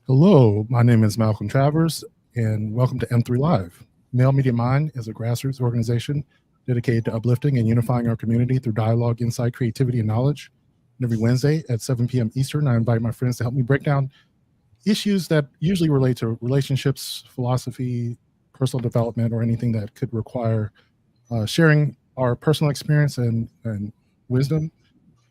Hello, my name is Malcolm Travers, and welcome to M3 Live. Male Media Mind is a grassroots organization dedicated to uplifting and unifying our community through dialogue, insight, creativity, and knowledge. And every Wednesday at 7 p.m. Eastern, I invite my friends to help me break down issues that usually relate to relationships, philosophy, personal development, or anything that could require sharing our personal experience and wisdom.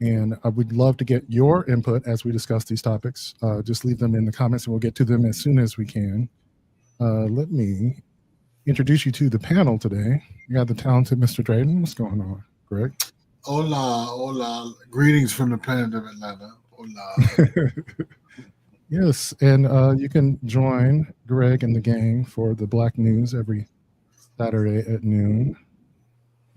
And I would love to get your input as we discuss these topics. Just leave them in the comments and we'll get to them as soon as we can. Let me introduce you to the panel today. You got the talented Mr. Drayden. What's going on, Greg? Hola, hola. Greetings from the planet of Atlanta. Hola. Yes, and you can join Greg and the gang for the Black News every Saturday at noon.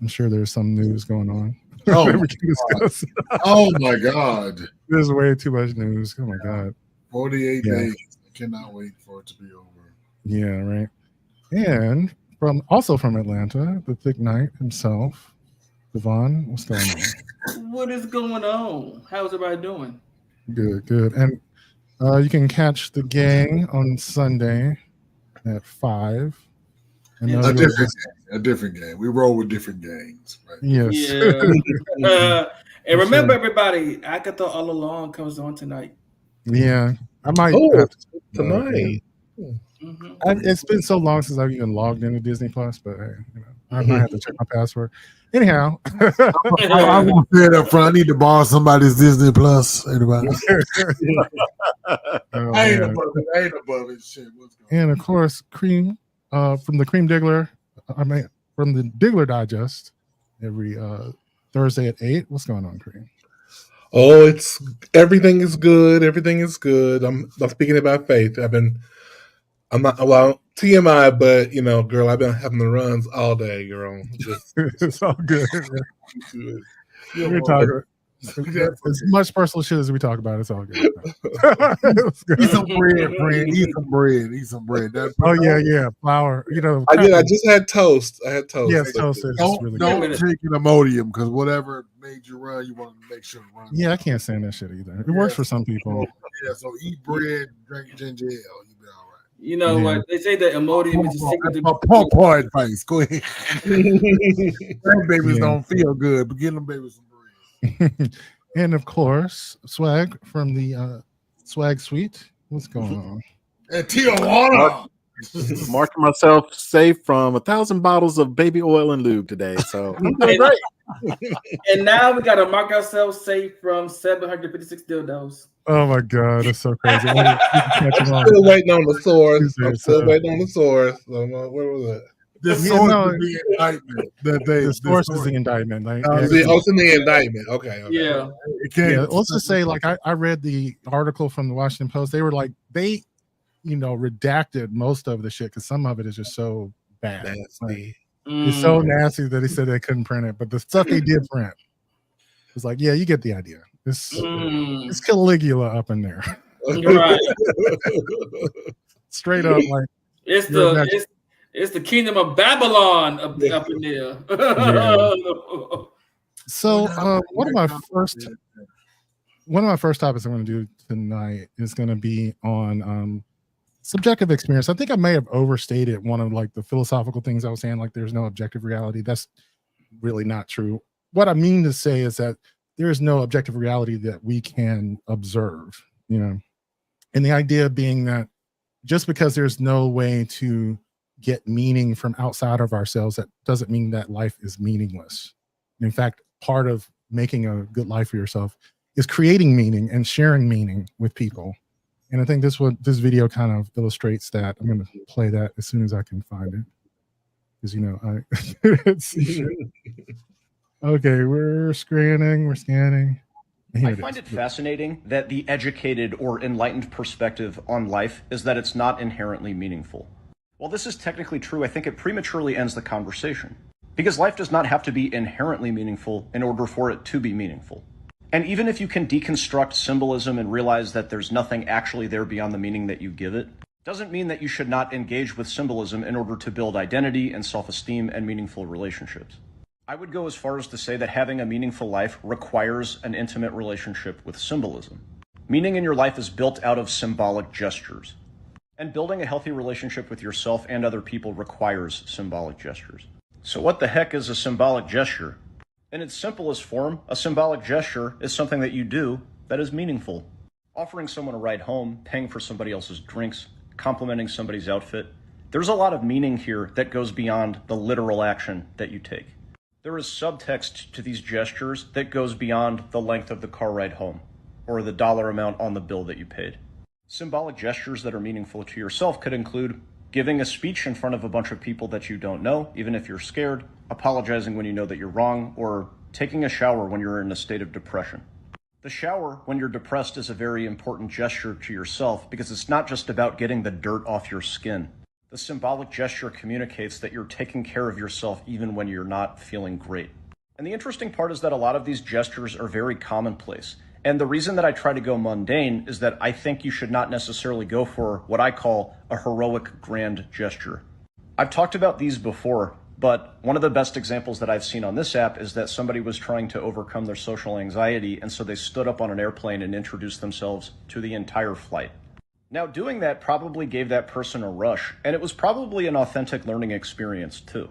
I'm sure there's some news going on. Oh, we can discuss. Oh my God. There's way too much news. Oh my God. 48 days. I cannot wait for it to be over. Yeah, right. And also from Atlanta, the Thick Knight himself, Devon. What's going on? What is going on? How's everybody doing? Good. And you can catch the gang on Sunday at 5. A different game. We roll with different gangs. Right? Yes. Yeah. And remember, everybody, Agatha All Along comes on tonight. Yeah. I might have to tonight. It's been so long since I've even logged into Disney Plus, but I might have to check my password. Anyhow, I won't say it up front. I need to borrow somebody's Disney Plus. Anybody? I ain't above it. Shit. What's going on? And of course, Cream from the Cream Diggler. From the Diggler Digest every Thursday at 8. What's going on, Cream? Oh, everything is good. Everything is good. I'm speaking about faith. I'm not TMI, but girl, I've been having the runs all day, girl. It's all good. We're talking as much personal shit as we talk about. It's all good. Eat some bread, friend. Eat some bread. Yeah. Flour. I just had toast. I had toast. Yes, toast is really don't good. take an Imodium because whatever made you run, you want to make sure it runs. Yeah, I can't stand that shit either. It works for some people. Yeah, so eat bread, drink ginger ale. You'll be all right. You know what? They say that Imodium is a secret to poor advice. Go ahead. Babies don't feel good, but get them babies some bread. And of course, Swag from the Swag Suite. What's going on? And Tijuana. Marking myself safe from 1,000 bottles of baby oil and lube today. So I'm doing great. And now we got to mark ourselves safe from 756 dildos. Oh my God, that's so crazy. I'm still waiting on the source. Where was it? The source is the indictment. The source is the indictment. Like, it's in the indictment. Okay. Yeah. Let's just say, like, I read the article from the Washington Post. They were like, they redacted most of the shit because some of it is just so bad. Nasty. It's so nasty that he said they couldn't print it, but the stuff they did print was like, yeah, you get the idea. It's Caligula up in there. Right. Straight up, like it's the kingdom of Babylon up in there. Yeah. So one of my first topics I'm going to do tonight is going to be on subjective experience. I think I may have overstated one of like the philosophical things I was saying, like there's no objective reality. That's really not true. What I mean to say is that there is no objective reality that we can observe, and the idea being that just because there's no way to get meaning from outside of ourselves, that doesn't mean that life is meaningless. In fact, part of making a good life for yourself is creating meaning and sharing meaning with people. And I think this video kind of illustrates that. I'm going to play that as soon as I can find it, because okay, we're scanning. I find it fascinating that the educated or enlightened perspective on life is that it's not inherently meaningful. While this is technically true, I think it prematurely ends the conversation, because life does not have to be inherently meaningful in order for it to be meaningful. And even if you can deconstruct symbolism and realize that there's nothing actually there beyond the meaning that you give it, doesn't mean that you should not engage with symbolism in order to build identity and self-esteem and meaningful relationships. I would go as far as to say that having a meaningful life requires an intimate relationship with symbolism. Meaning in your life is built out of symbolic gestures. And building a healthy relationship with yourself and other people requires symbolic gestures. So what the heck is a symbolic gesture? In its simplest form, a symbolic gesture is something that you do that is meaningful. Offering someone a ride home, paying for somebody else's drinks, complimenting somebody's outfit. There's a lot of meaning here that goes beyond the literal action that you take. There is subtext to these gestures that goes beyond the length of the car ride home or the dollar amount on the bill that you paid. Symbolic gestures that are meaningful to yourself could include giving a speech in front of a bunch of people that you don't know, even if you're scared, apologizing when you know that you're wrong, or taking a shower when you're in a state of depression. The shower when you're depressed is a very important gesture to yourself because it's not just about getting the dirt off your skin. The symbolic gesture communicates that you're taking care of yourself even when you're not feeling great. And the interesting part is that a lot of these gestures are very commonplace. And the reason that I try to go mundane is that I think you should not necessarily go for what I call a heroic grand gesture. I've talked about these before, but one of the best examples that I've seen on this app is that somebody was trying to overcome their social anxiety, and so they stood up on an airplane and introduced themselves to the entire flight. Now, doing that probably gave that person a rush, and it was probably an authentic learning experience too.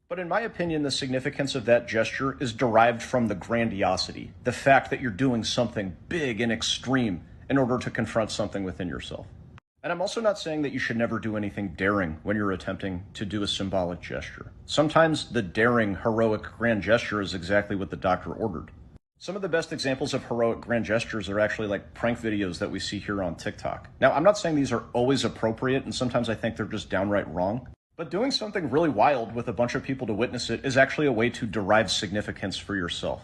But in my opinion, the significance of that gesture is derived from the grandiosity, the fact that you're doing something big and extreme in order to confront something within yourself. And I'm also not saying that you should never do anything daring when you're attempting to do a symbolic gesture. Sometimes the daring, heroic grand gesture is exactly what the doctor ordered. Some of the best examples of heroic grand gestures are actually like prank videos that we see here on TikTok. Now, I'm not saying these are always appropriate, and sometimes I think they're just downright wrong. But doing something really wild with a bunch of people to witness it is actually a way to derive significance for yourself.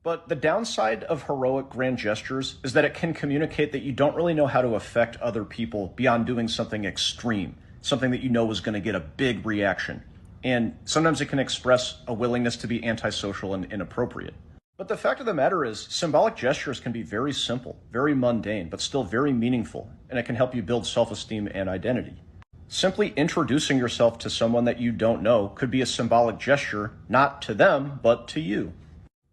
But the downside of heroic grand gestures is that it can communicate that you don't really know how to affect other people beyond doing something extreme, something that you know is going to get a big reaction. And sometimes it can express a willingness to be antisocial and inappropriate. But the fact of the matter is, symbolic gestures can be very simple, very mundane, but still very meaningful, and it can help you build self-esteem and identity. Simply introducing yourself to someone that you don't know could be a symbolic gesture, not to them, but to you.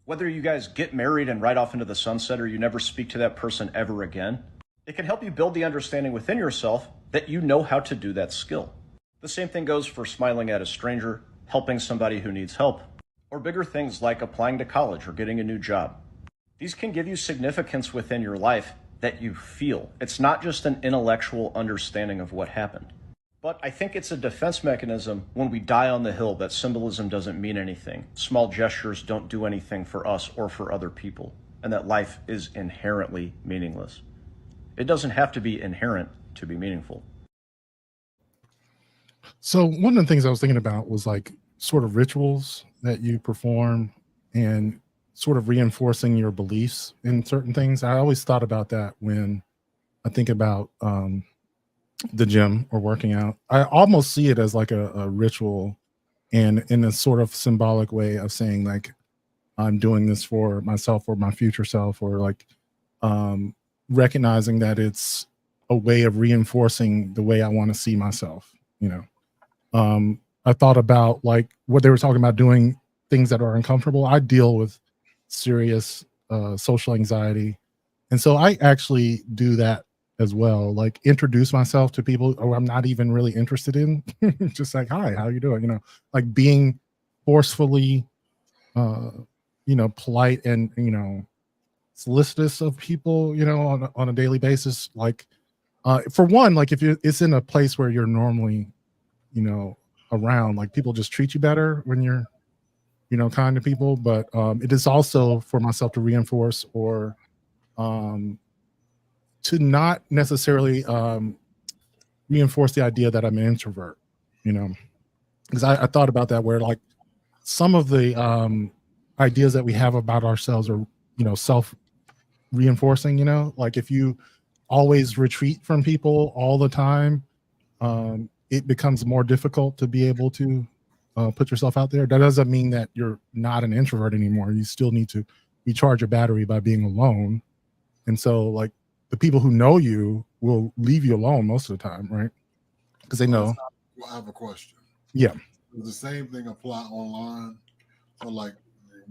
Whether you guys get married and ride off into the sunset or you never speak to that person ever again, it can help you build the understanding within yourself that you know how to do that skill. The same thing goes for smiling at a stranger, helping somebody who needs help, or bigger things like applying to college or getting a new job. These can give you significance within your life that you feel. It's not just an intellectual understanding of what happened. But I think it's a defense mechanism when we die on the hill that symbolism doesn't mean anything. Small gestures don't do anything for us or for other people, and that life is inherently meaningless. It doesn't have to be inherent to be meaningful. So one of the things I was thinking about was like sort of rituals that you perform and sort of reinforcing your beliefs in certain things. I always thought about that when I think about the gym or working out. I almost see it as like a ritual and in a sort of symbolic way of saying like, I'm doing this for myself or my future self, or like recognizing that it's a way of reinforcing the way I want to see myself, you know. I thought about like what they were talking about, doing things that are uncomfortable. I deal with serious social anxiety. And so I actually do that as well, like introduce myself to people who I'm not even really interested in. Just like, hi, how you doing? You know, like being forcefully, you know, polite and, you know, solicitous of people, you know, on a daily basis. Like, for one, like if it's in a place where you're normally, you know, around, like people just treat you better when you're, you know, kind to people. But it is also for myself to reinforce or to not necessarily reinforce the idea that I'm an introvert, you know, because I thought about that, where like some of the ideas that we have about ourselves are, you know, self reinforcing, you know, like if you always retreat from people all the time, it becomes more difficult to be able to put yourself out there. That doesn't mean that you're not an introvert anymore. You still need to recharge your battery by being alone. And so like the people who know you will leave you alone most of the time, right? Because they know. I have a question. Yeah. Does the same thing apply online? So like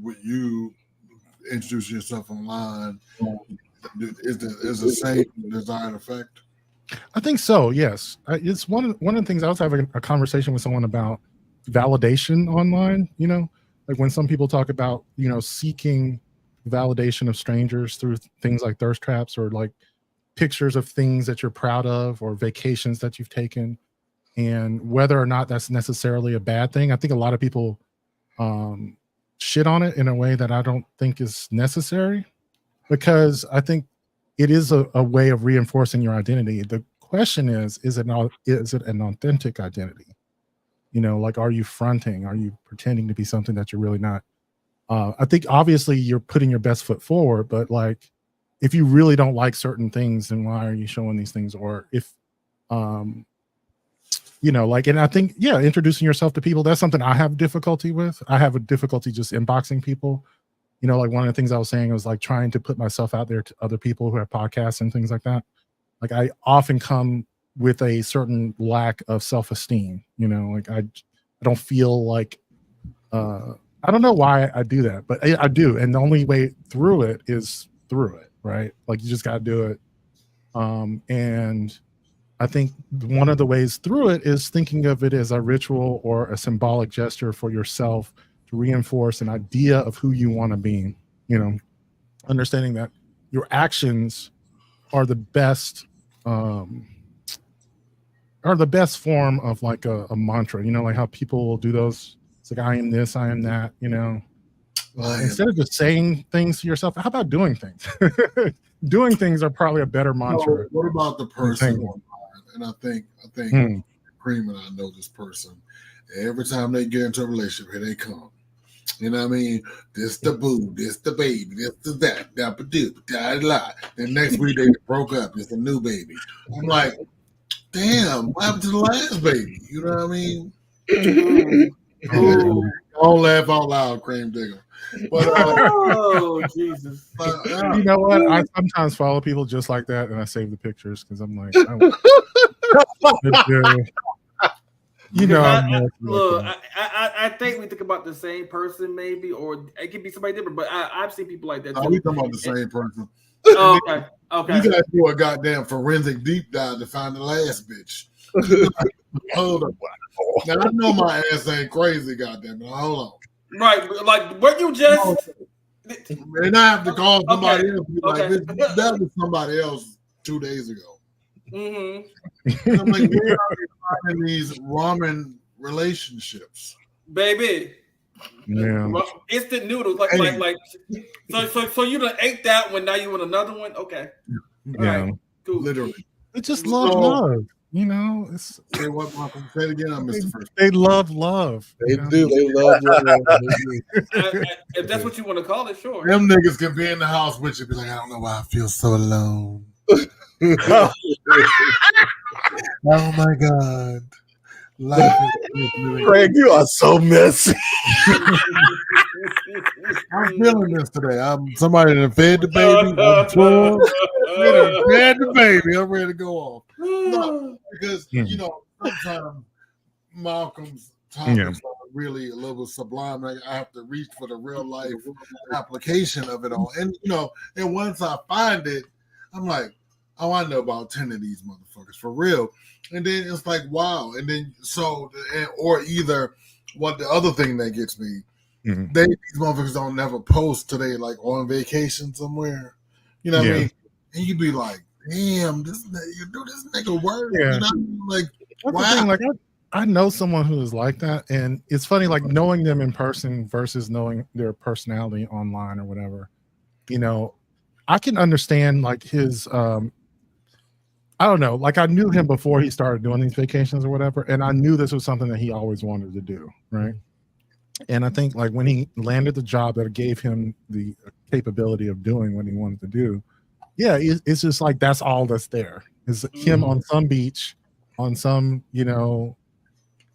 with you introducing yourself online, is the same desired effect? I think so. Yes, it's one of the things. I was having a conversation with someone about validation online. Like when some people talk about seeking validation of strangers through things like thirst traps or like pictures of things that you're proud of or vacations that you've taken, and whether or not that's necessarily a bad thing. I think a lot of people shit on it in a way that I don't think is necessary, because I think it is a way of reinforcing your identity. The question is it an authentic identity? Like, are you fronting? Are you pretending to be something that you're really not? I think obviously you're putting your best foot forward, but like, if you really don't like certain things, then why are you showing these things? Or if, like, and I think, yeah, introducing yourself to people, that's something I have difficulty with. I have a difficulty just inboxing people. Like one of the things I was saying was like trying to put myself out there to other people who have podcasts and things like that. Like I often come with a certain lack of self-esteem, like I don't feel like, I don't know why I do that, but I do. And the only way through it is through it, right? Like you just got to do it. And I think one of the ways through it is thinking of it as a ritual or a symbolic gesture for yourself to reinforce an idea of who you want to be, understanding that your actions are the best form of like a mantra, like how people will do those. It's like, I am this, I am that, instead of just saying things to yourself, how about doing things? Doing things are probably a better mantra. So what about the person? And I think Cream and I know this person. Every time they get into a relationship, here they come. You know what I mean? This the boo, this the baby, this the that, da-ba-do-da-da-da. Then next week they broke up. It's a new baby. I'm like, damn, what happened to the last baby? You know what I mean? Don't laugh out loud, Cream Digger. But oh Jesus! You know what? I sometimes follow people just like that, and I save the pictures because I'm like, I think we think about the same person, maybe, or it could be somebody different. But I've seen people like that. No, we talking about the same person. Oh, okay. You gotta do a goddamn forensic deep dive to find the last bitch. Hold on. Now I know my ass ain't crazy, goddamn it. Hold on. Right, like what you just. And I have to call somebody else. Like, that was somebody else 2 days ago. Mm-hmm. I'm like, where are you finding these ramen relationships, baby? Yeah, instant noodles, like so you done ate that one. Now you want another one? Okay, yeah, right. Cool. Literally. They just love. It's say what, Malcolm? Say it again. I missed the first. They love love. They do. They love love. If that's what you want to call it, sure. Them niggas can be in the house with you, be like, I don't know why I feel so alone. Oh my God. Life is Craig, you are so messy. I'm feeling this today. Somebody that fed the baby. Fed the baby. I'm ready to go off. No, because sometimes Malcolm's topics are really a little sublime. Like, I have to reach for the real life application of it all. And and once I find it, I'm like, oh, I know about 10 of these motherfuckers for real. And then it's like, wow. And then or either what the other thing that gets me, these motherfuckers don't never post today, like on vacation somewhere. You know what I mean? And you'd be like, damn, this nigga work. Yeah. Like, wow. Like I know someone who is like that, and it's funny, like knowing them in person versus knowing their personality online or whatever. I can understand like his I don't know, like I knew him before he started doing these vacations or whatever, and I knew this was something that he always wanted to do, right? And I think like when he landed the job that gave him the capability of doing what he wanted to do, yeah, it's just like that's all that's there. Is him on some beach, on some,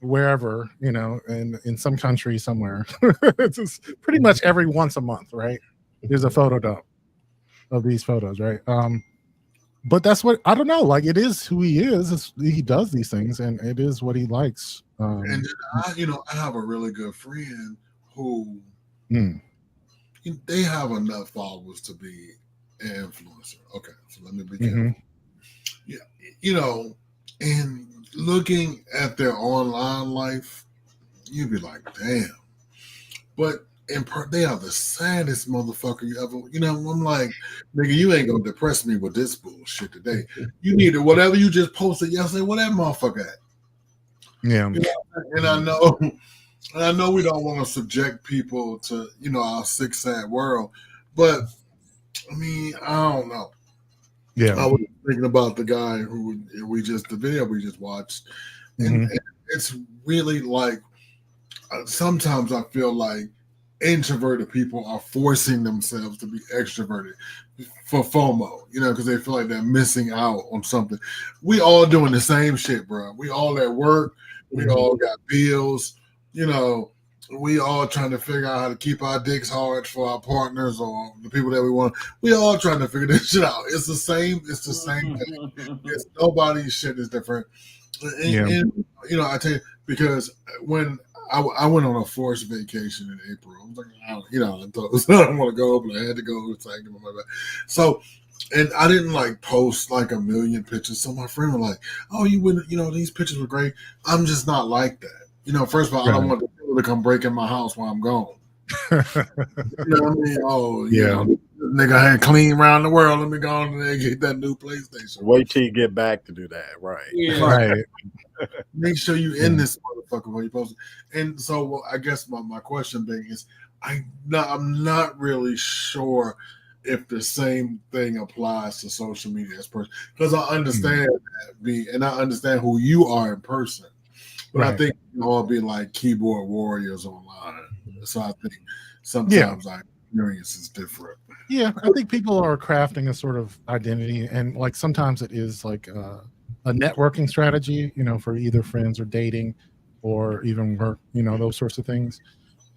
wherever, and in some country somewhere. It's just pretty much every once a month, right? There's a photo dump of these photos, right? But that's what, I don't know, like it is who he is. He does these things and it is what he likes. And I have a really good friend who they have enough followers to be influencer. Okay, so let me begin. Yeah, you know, and looking at their online life, you'd be like, damn. But they are the saddest motherfucker you ever. You know, I'm like, nigga, you ain't gonna depress me with this bullshit today. You need to whatever you just posted yesterday. Where that motherfucker at? Yeah, You know, and I know we don't want to subject people to our sick, sad world, but I mean, I don't know. yeah. I was thinking about the guy who the video we just watched, and it's really like sometimes I feel like introverted people are forcing themselves to be extroverted for FOMO, because they feel like they're missing out on something. We all doing the same shit, bro. We all at work. We all got bills. We all trying to figure out how to keep our dicks hard for our partners or the people that we want. We all trying to figure this shit out. It's the same. It's the same thing. It's nobody's shit is different. And I tell you, because when I went on a forced vacation in April, I was like, I don't want to go, but I had to go. So, and I didn't like post like a million pictures. So my friend was like, "Oh, you wouldn't, these pictures were great." I'm just not like that. First of all, I don't want people to come break in my house while I'm gone. You know what I mean? Oh, yeah. Nigga had clean around the world. Let me go on there and get that new PlayStation. Wait till you get back to do that, right? Yeah. Right. Make sure you in this motherfucker when you post it. And so, I guess my question being is, I'm not really sure if the same thing applies to social media as person, because I understand that, and I understand who you are in person, but I think you all be like keyboard warriors online. So I think sometimes our experience is different. Yeah, I think people are crafting a sort of identity, and like sometimes it is like a networking strategy, for either friends or dating, or even work, those sorts of things.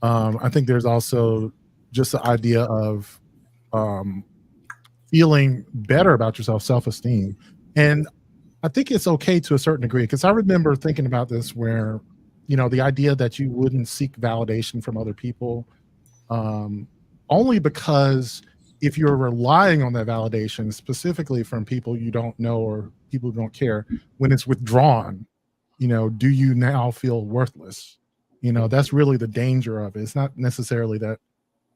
I think there's also just the idea of feeling better about yourself, self-esteem, and I think it's okay to a certain degree, because I remember thinking about this where, the idea that you wouldn't seek validation from other people, only because if you're relying on that validation specifically from people you don't know or people who don't care, when it's withdrawn, do you now feel worthless? That's really the danger of it. It's not necessarily that,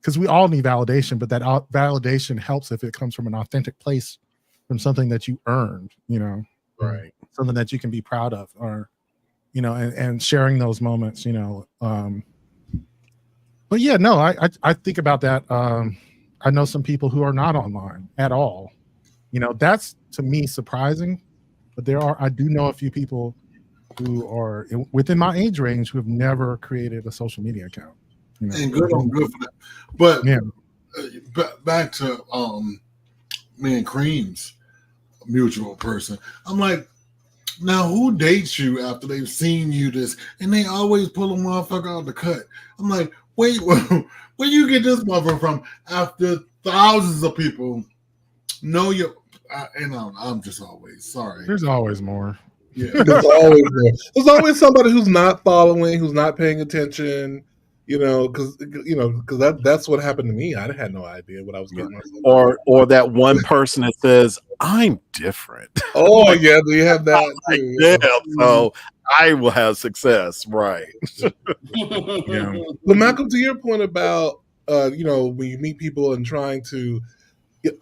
because we all need validation, but that validation helps if it comes from an authentic place, from something that you earned, Right. something that you can be proud of, or, and sharing those moments, but yeah, no, I think about that. I know some people who are not online at all. That's to me surprising, but I do know a few people who are within my age range who have never created a social media account. And good for that. But back to me and Cream's mutual person. I'm like, now who dates you after they've seen you this? And they always pull a motherfucker out the cut. I'm like, wait, where you get this motherfucker from? After thousands of people know you, and I'm just always sorry. There's always more. Yeah, there's always more. There's always somebody who's not following, who's not paying attention. Because that's what happened to me. I had no idea what I was getting myself. Or that one person that says, "I'm different." Oh yeah, do you have that too? Yeah, so I will have success, right? Yeah. Well, Malcolm, to your point about when you meet people and trying to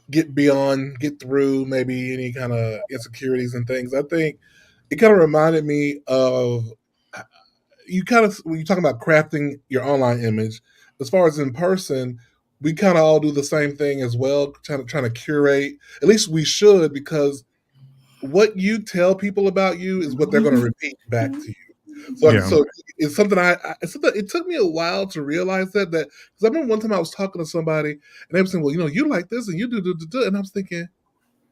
get through maybe any kind of insecurities and things, I think it kind of reminded me of when you're talking about crafting your online image. As far as in person, we kind of all do the same thing as well, trying to curate. At least we should, because what you tell people about you is what they're going to repeat back to you. So it's something it took me a while to realize that, because I remember one time I was talking to somebody and they were saying, well, you like this and you do, and I was thinking,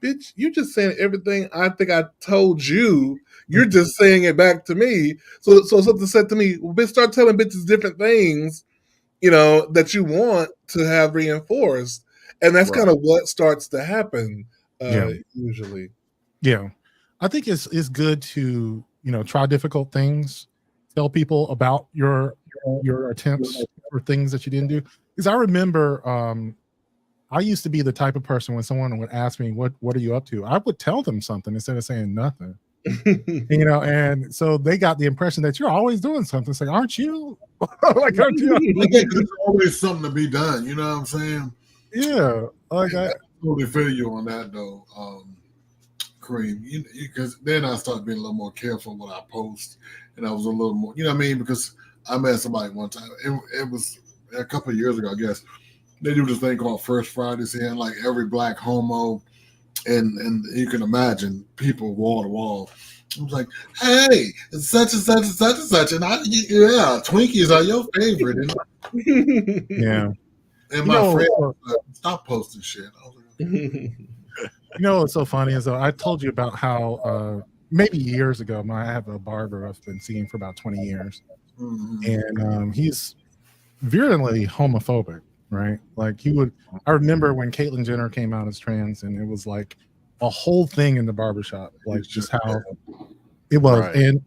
bitch, you just saying everything I think I told you. You're just saying it back to me. So something said to me, well, bitch, start telling bitches different things, that you want to have reinforced. And that's kind of what starts to happen usually. Yeah. I think it's good to, try difficult things, tell people about your attempts or things that you didn't do. Because I remember I used to be the type of person when someone would ask me, what are you up to? I would tell them something instead of saying nothing. And so they got the impression that you're always doing something. It's like, aren't you? Like, aren't you? There's always something to be done. You know what I'm saying? Yeah. Like I totally feel you on that though, Kareem. Because then I started being a little more careful what I post, and I was a little more, you know what I mean? Because I met somebody one time. It was a couple of years ago, I guess. They do this thing called First Fridays here, and like every black homo, and you can imagine people wall to wall. I was like, hey, it's such and such and such and such, and Twinkies are your favorite. And, yeah. And my friend stop posting shit. I was like, what's so funny is I told you about how maybe years ago, I have a barber I've been seeing for about 20 years, and he's virulently homophobic. Right, like I remember when Caitlyn Jenner came out as trans, and it was like a whole thing in the barbershop, like just how it was. Right. And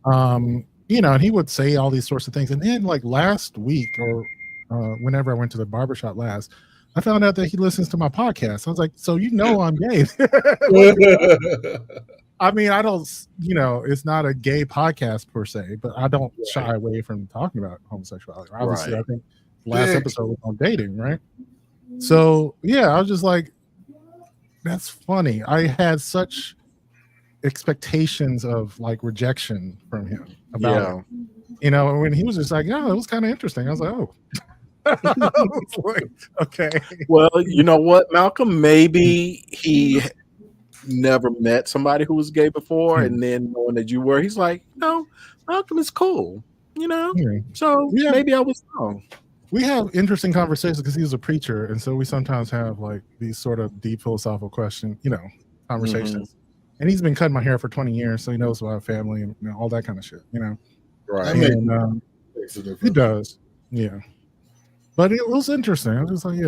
and he would say all these sorts of things. And then like last week or whenever I went to the barbershop last, I found out that he listens to my podcast. I was like, so I'm gay. I mean, I don't, it's not a gay podcast per se, but I don't shy away from talking about homosexuality. Obviously, I think last episode was on dating, right? So I was just like, that's funny. I had such expectations of like rejection from him about it. When he was just like, it was kind of interesting. I was like, oh. I was like, okay. Well, you know what, Malcolm? Maybe he never met somebody who was gay before, and then knowing that you were, he's like, no, Malcolm is cool, So maybe I was wrong. We have interesting conversations because he's a preacher, and so we sometimes have like these sort of deep philosophical conversations. And he's been cutting my hair for 20 years, so he knows about family and all that kind of shit, Right. And he does, But it was interesting. I was just like,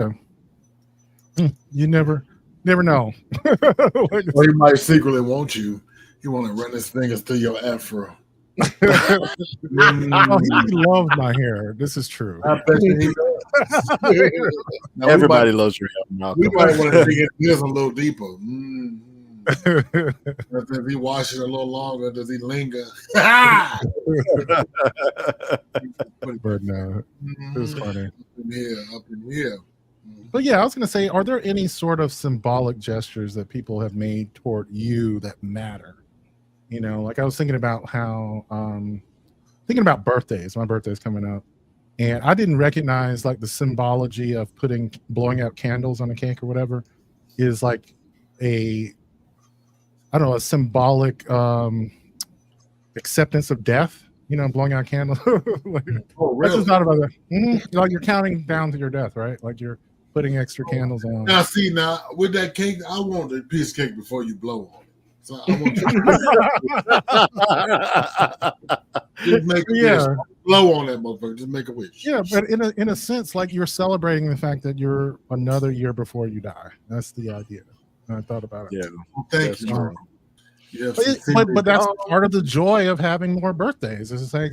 you never know. Or he might secretly want you. He want to run his fingers through your afro. He loves my hair. This is true. I bet he does. Everybody loves your hair, Malcolm. We might want to dig this a little deeper. If he washes it a little longer, does he linger? But no, it was funny. Up in here. But I was going to say, are there any sort of symbolic gestures that people have made toward you that matter? Like I was thinking about how, thinking about birthdays. My birthday's coming up, and I didn't recognize like the symbology of blowing out candles on a cake or whatever is like a symbolic acceptance of death. Blowing out candles. Like, oh, really? That's just not about that. Like you're counting down to your death, right? Like you're putting extra candles on. Now with that cake, I want a piece of cake before you blow on it. So I want you just make a wish. Blow on that motherfucker. Just make a wish. Yeah, but in a sense, like you're celebrating the fact that you're another year before you die. That's the idea. And I thought about it. Yeah. Well, thank you. Yes, but that's part of the joy of having more birthdays. It's like,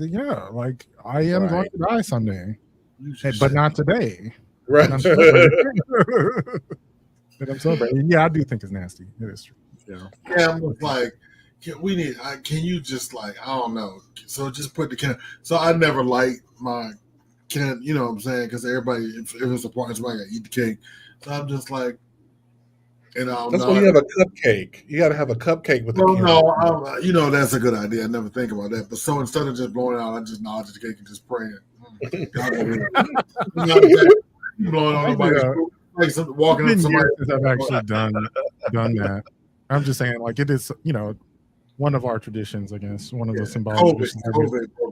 like I am going to die someday, but not today. Right. And I'm celebrating. I do think it's nasty. It is true. I'm just like, can you just like, I don't know. So just put the can. So I never like my can, you know what I'm saying? Because everybody, if it's a party, somebody got to eat the cake. So I'm just like, that's why you have a cupcake. You got to have a cupcake with the cake. No, that's a good idea. I never think about that. But so instead of just blowing it out, I just nod to the cake and just pray it. Blowing on nobody's like walking up somebody. I've actually done that. I'm just saying, like it is, one of our traditions. I guess one of the symbolic traditions.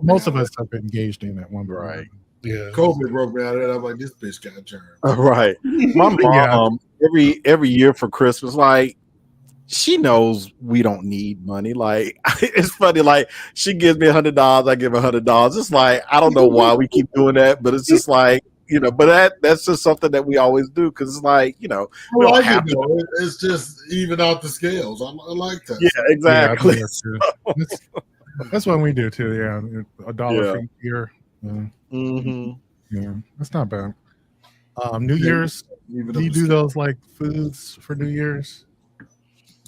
Most of us have been engaged in at one point. Right. Yeah. COVID broke me out of it. I'm like, this bitch got germs. Right. My mom, every year for Christmas, like, she knows we don't need money. Like, it's funny. Like, she gives me $100, I give her $100. It's like, I don't know why we keep doing that, but it's just like, but that's just something that we always do because it's like, we don't have to. It's just even out the scales. I like that. Yeah, exactly. That's what we do too. Yeah, $1 for a year. Mm-hmm. Yeah, that's not bad. New Year's. Even Do you do those like foods for New Year's?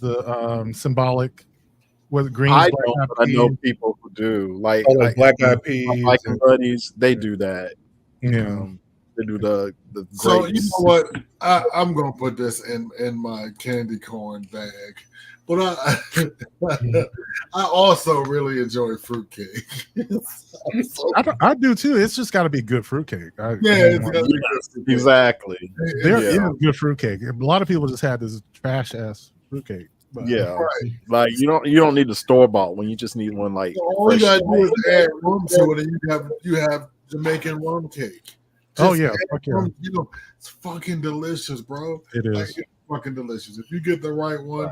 The symbolic with greens, I black don't, eyed but I know peas. people who do. Like, Oh, like black eyed peas. my biking buddies, they do that. Yeah. They do the So grapes. you know what? I'm gonna put this in my candy corn bag, but I also really enjoy fruitcake. I do too. It's just got to be good fruitcake. It's gotta be good fruitcake. Exactly. There is Yeah. good fruitcake. A lot of people just had this trash ass fruitcake. But, Yeah, Right. like you don't need the store bought one. You just need one like So all you fresh. gotta do is add rum to it, and you have Jamaican rum cake. Oh, Just yeah. add Fuck yeah. rum, it's fucking delicious, bro. It Like, is. it's fucking delicious. If you get the right one,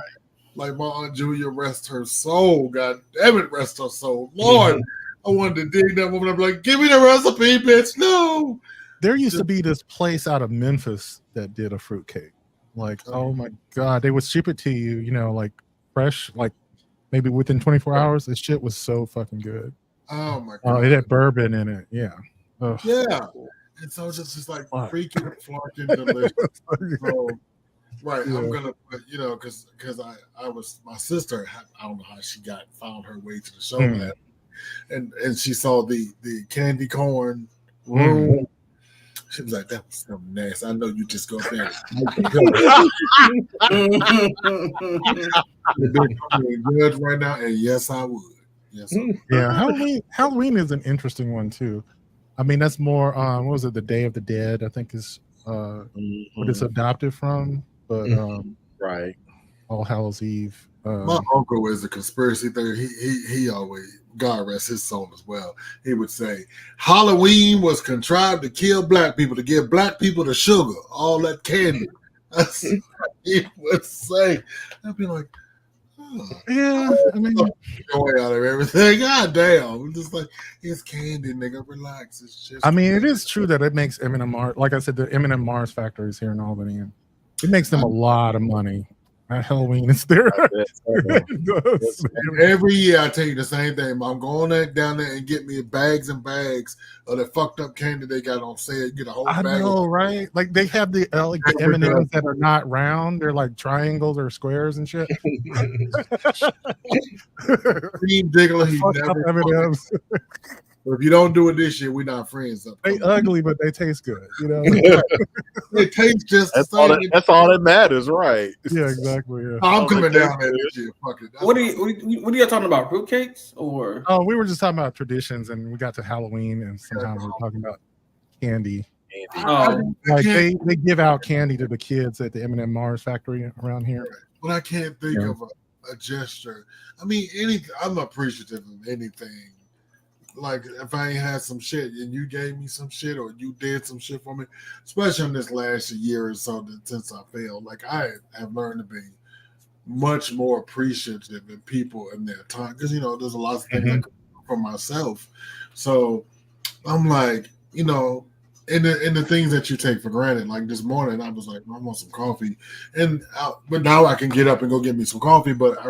like my Aunt Julia, rest her soul. God damn it, rest her soul. Lord, I wanted to dig that woman. I'm like, give me the recipe, bitch. No. There used to be this place out of Memphis that did a fruitcake. Like, oh my God, they would ship it to you, like fresh, like maybe within 24 hours. This shit was so fucking good. Oh my God. It had bourbon in it. Yeah. Ugh. Yeah. And so it's just like freaking flunking delicious. So, right. Yeah. I'm gonna put, because I was my sister, I don't know how she found her way to the show last, and she saw the candy corn room. She was like, that was something nasty. I know you just go there. Good right now, and yes, I would. Yes, I would. Yeah, Halloween is an interesting one too. I mean, that's more what was it, the Day of the Dead, I think is what it's adopted from, but right. All Hallows Eve. My uncle is a conspiracy theory. He always, God rest his soul as well, he would say Halloween was contrived to kill black people, to give black people the sugar, all that candy. That's what he would say. I'd be like, yeah, I mean, joy out of everything. God damn. I'm just like, it's candy, nigga. Relax. It's just. I mean, it is true that it makes M&M Mars, like I said, the M&M Mars factory is here in Albany, and it makes them a lot of money. At Halloween, it's there. Every year, I tell you the same thing. I'm going down there and get me bags and bags of the fucked up candy they got on sale. You get a whole bag. I know, right? Like they have the M&Ms that are not round; they're like triangles or squares and shit. Cream Diggler, he never M&Ms. If you don't do it this year, we're not friends. They ugly, but they taste good. They taste just the same. That's all that matters, right? Yeah, exactly. Yeah. I'm coming down there this year. Fuck it. What are you talking about? Fruitcakes or? Oh, we were just talking about traditions, and we got to Halloween, and somehow we were talking about candy. Like they give out candy to the kids at the M&M Mars factory around here. But I can't think of a gesture. I mean, I'm appreciative of anything. Like if I ain't had some shit and you gave me some shit or you did some shit for me, especially in this last year or so since I failed, like I have learned to be much more appreciative of people in their time, because there's a lot of things I could do for myself. So I'm like, in the things that you take for granted. Like this morning, I was like, I want some coffee, but now I can get up and go get me some coffee. But I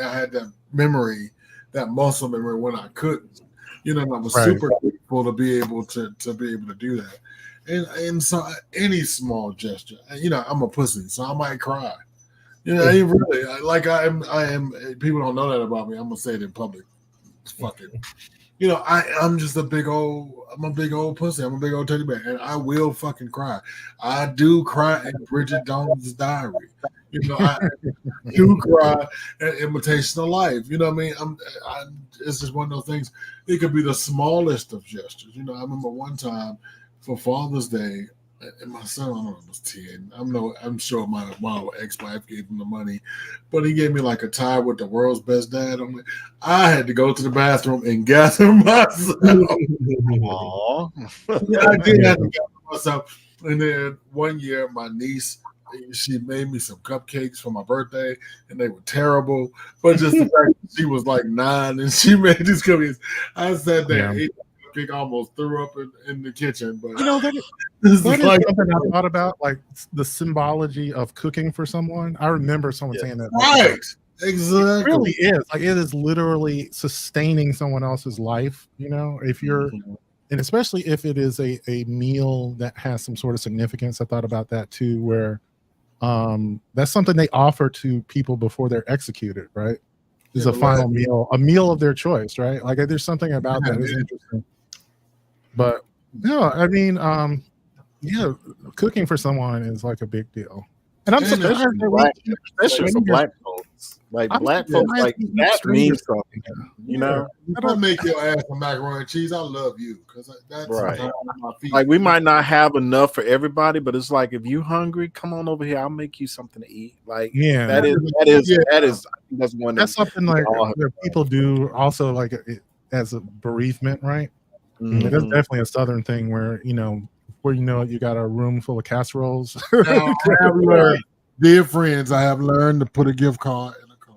had that memory, that muscle memory when I couldn't. I was super grateful to be able to do that, and so any small gesture. I'm a pussy, so I might cry. I ain't really I am. People don't know that about me. I'm gonna say it in public. Fucking. I'm just I'm a big old pussy. I'm a big old teddy bear, and I will fucking cry. I do cry in Bridget Jones's Diary. I do cry at Imitation of Life. You know what I mean? It's just one of those things. It could be the smallest of gestures. I remember one time for Father's Day, and my son, I don't know, was 10. I'm sure my ex-wife gave him the money, but he gave me like a tie with the world's best dad on it. I had to go to the bathroom and gather myself. Aww. Yeah, I did have to gather myself. And then one year, my niece, she made me some cupcakes for my birthday, and they were terrible. But just the fact that she was like 9 and she made these cookies, I sat there and ate the cupcake, almost threw up in the kitchen. But that is something I thought about, like the symbology of cooking for someone. I remember someone saying that. Right. Exactly. It really is. Like it is literally sustaining someone else's life. If you're and especially if it is a meal that has some sort of significance. I thought about that too, where that's something they offer to people before they're executed, right? Is a final meal, a meal of their choice, right? Like there's something about that is interesting. But no, I mean, yeah, cooking for someone is like a big deal. And I'm surprised especially for black folks. Like black folks, like that means something. You know, I don't make your ass some macaroni and cheese. I love you because that's right. Like we might not have enough for everybody, but it's like if you hungry, come on over here. I'll make you something to eat. Like that is. I think that's one. That's something like that people do also like as a bereavement, right? Mm-hmm. That's definitely a Southern thing where you got a room full of casseroles. Dear friends, I have learned to put a gift card in a card.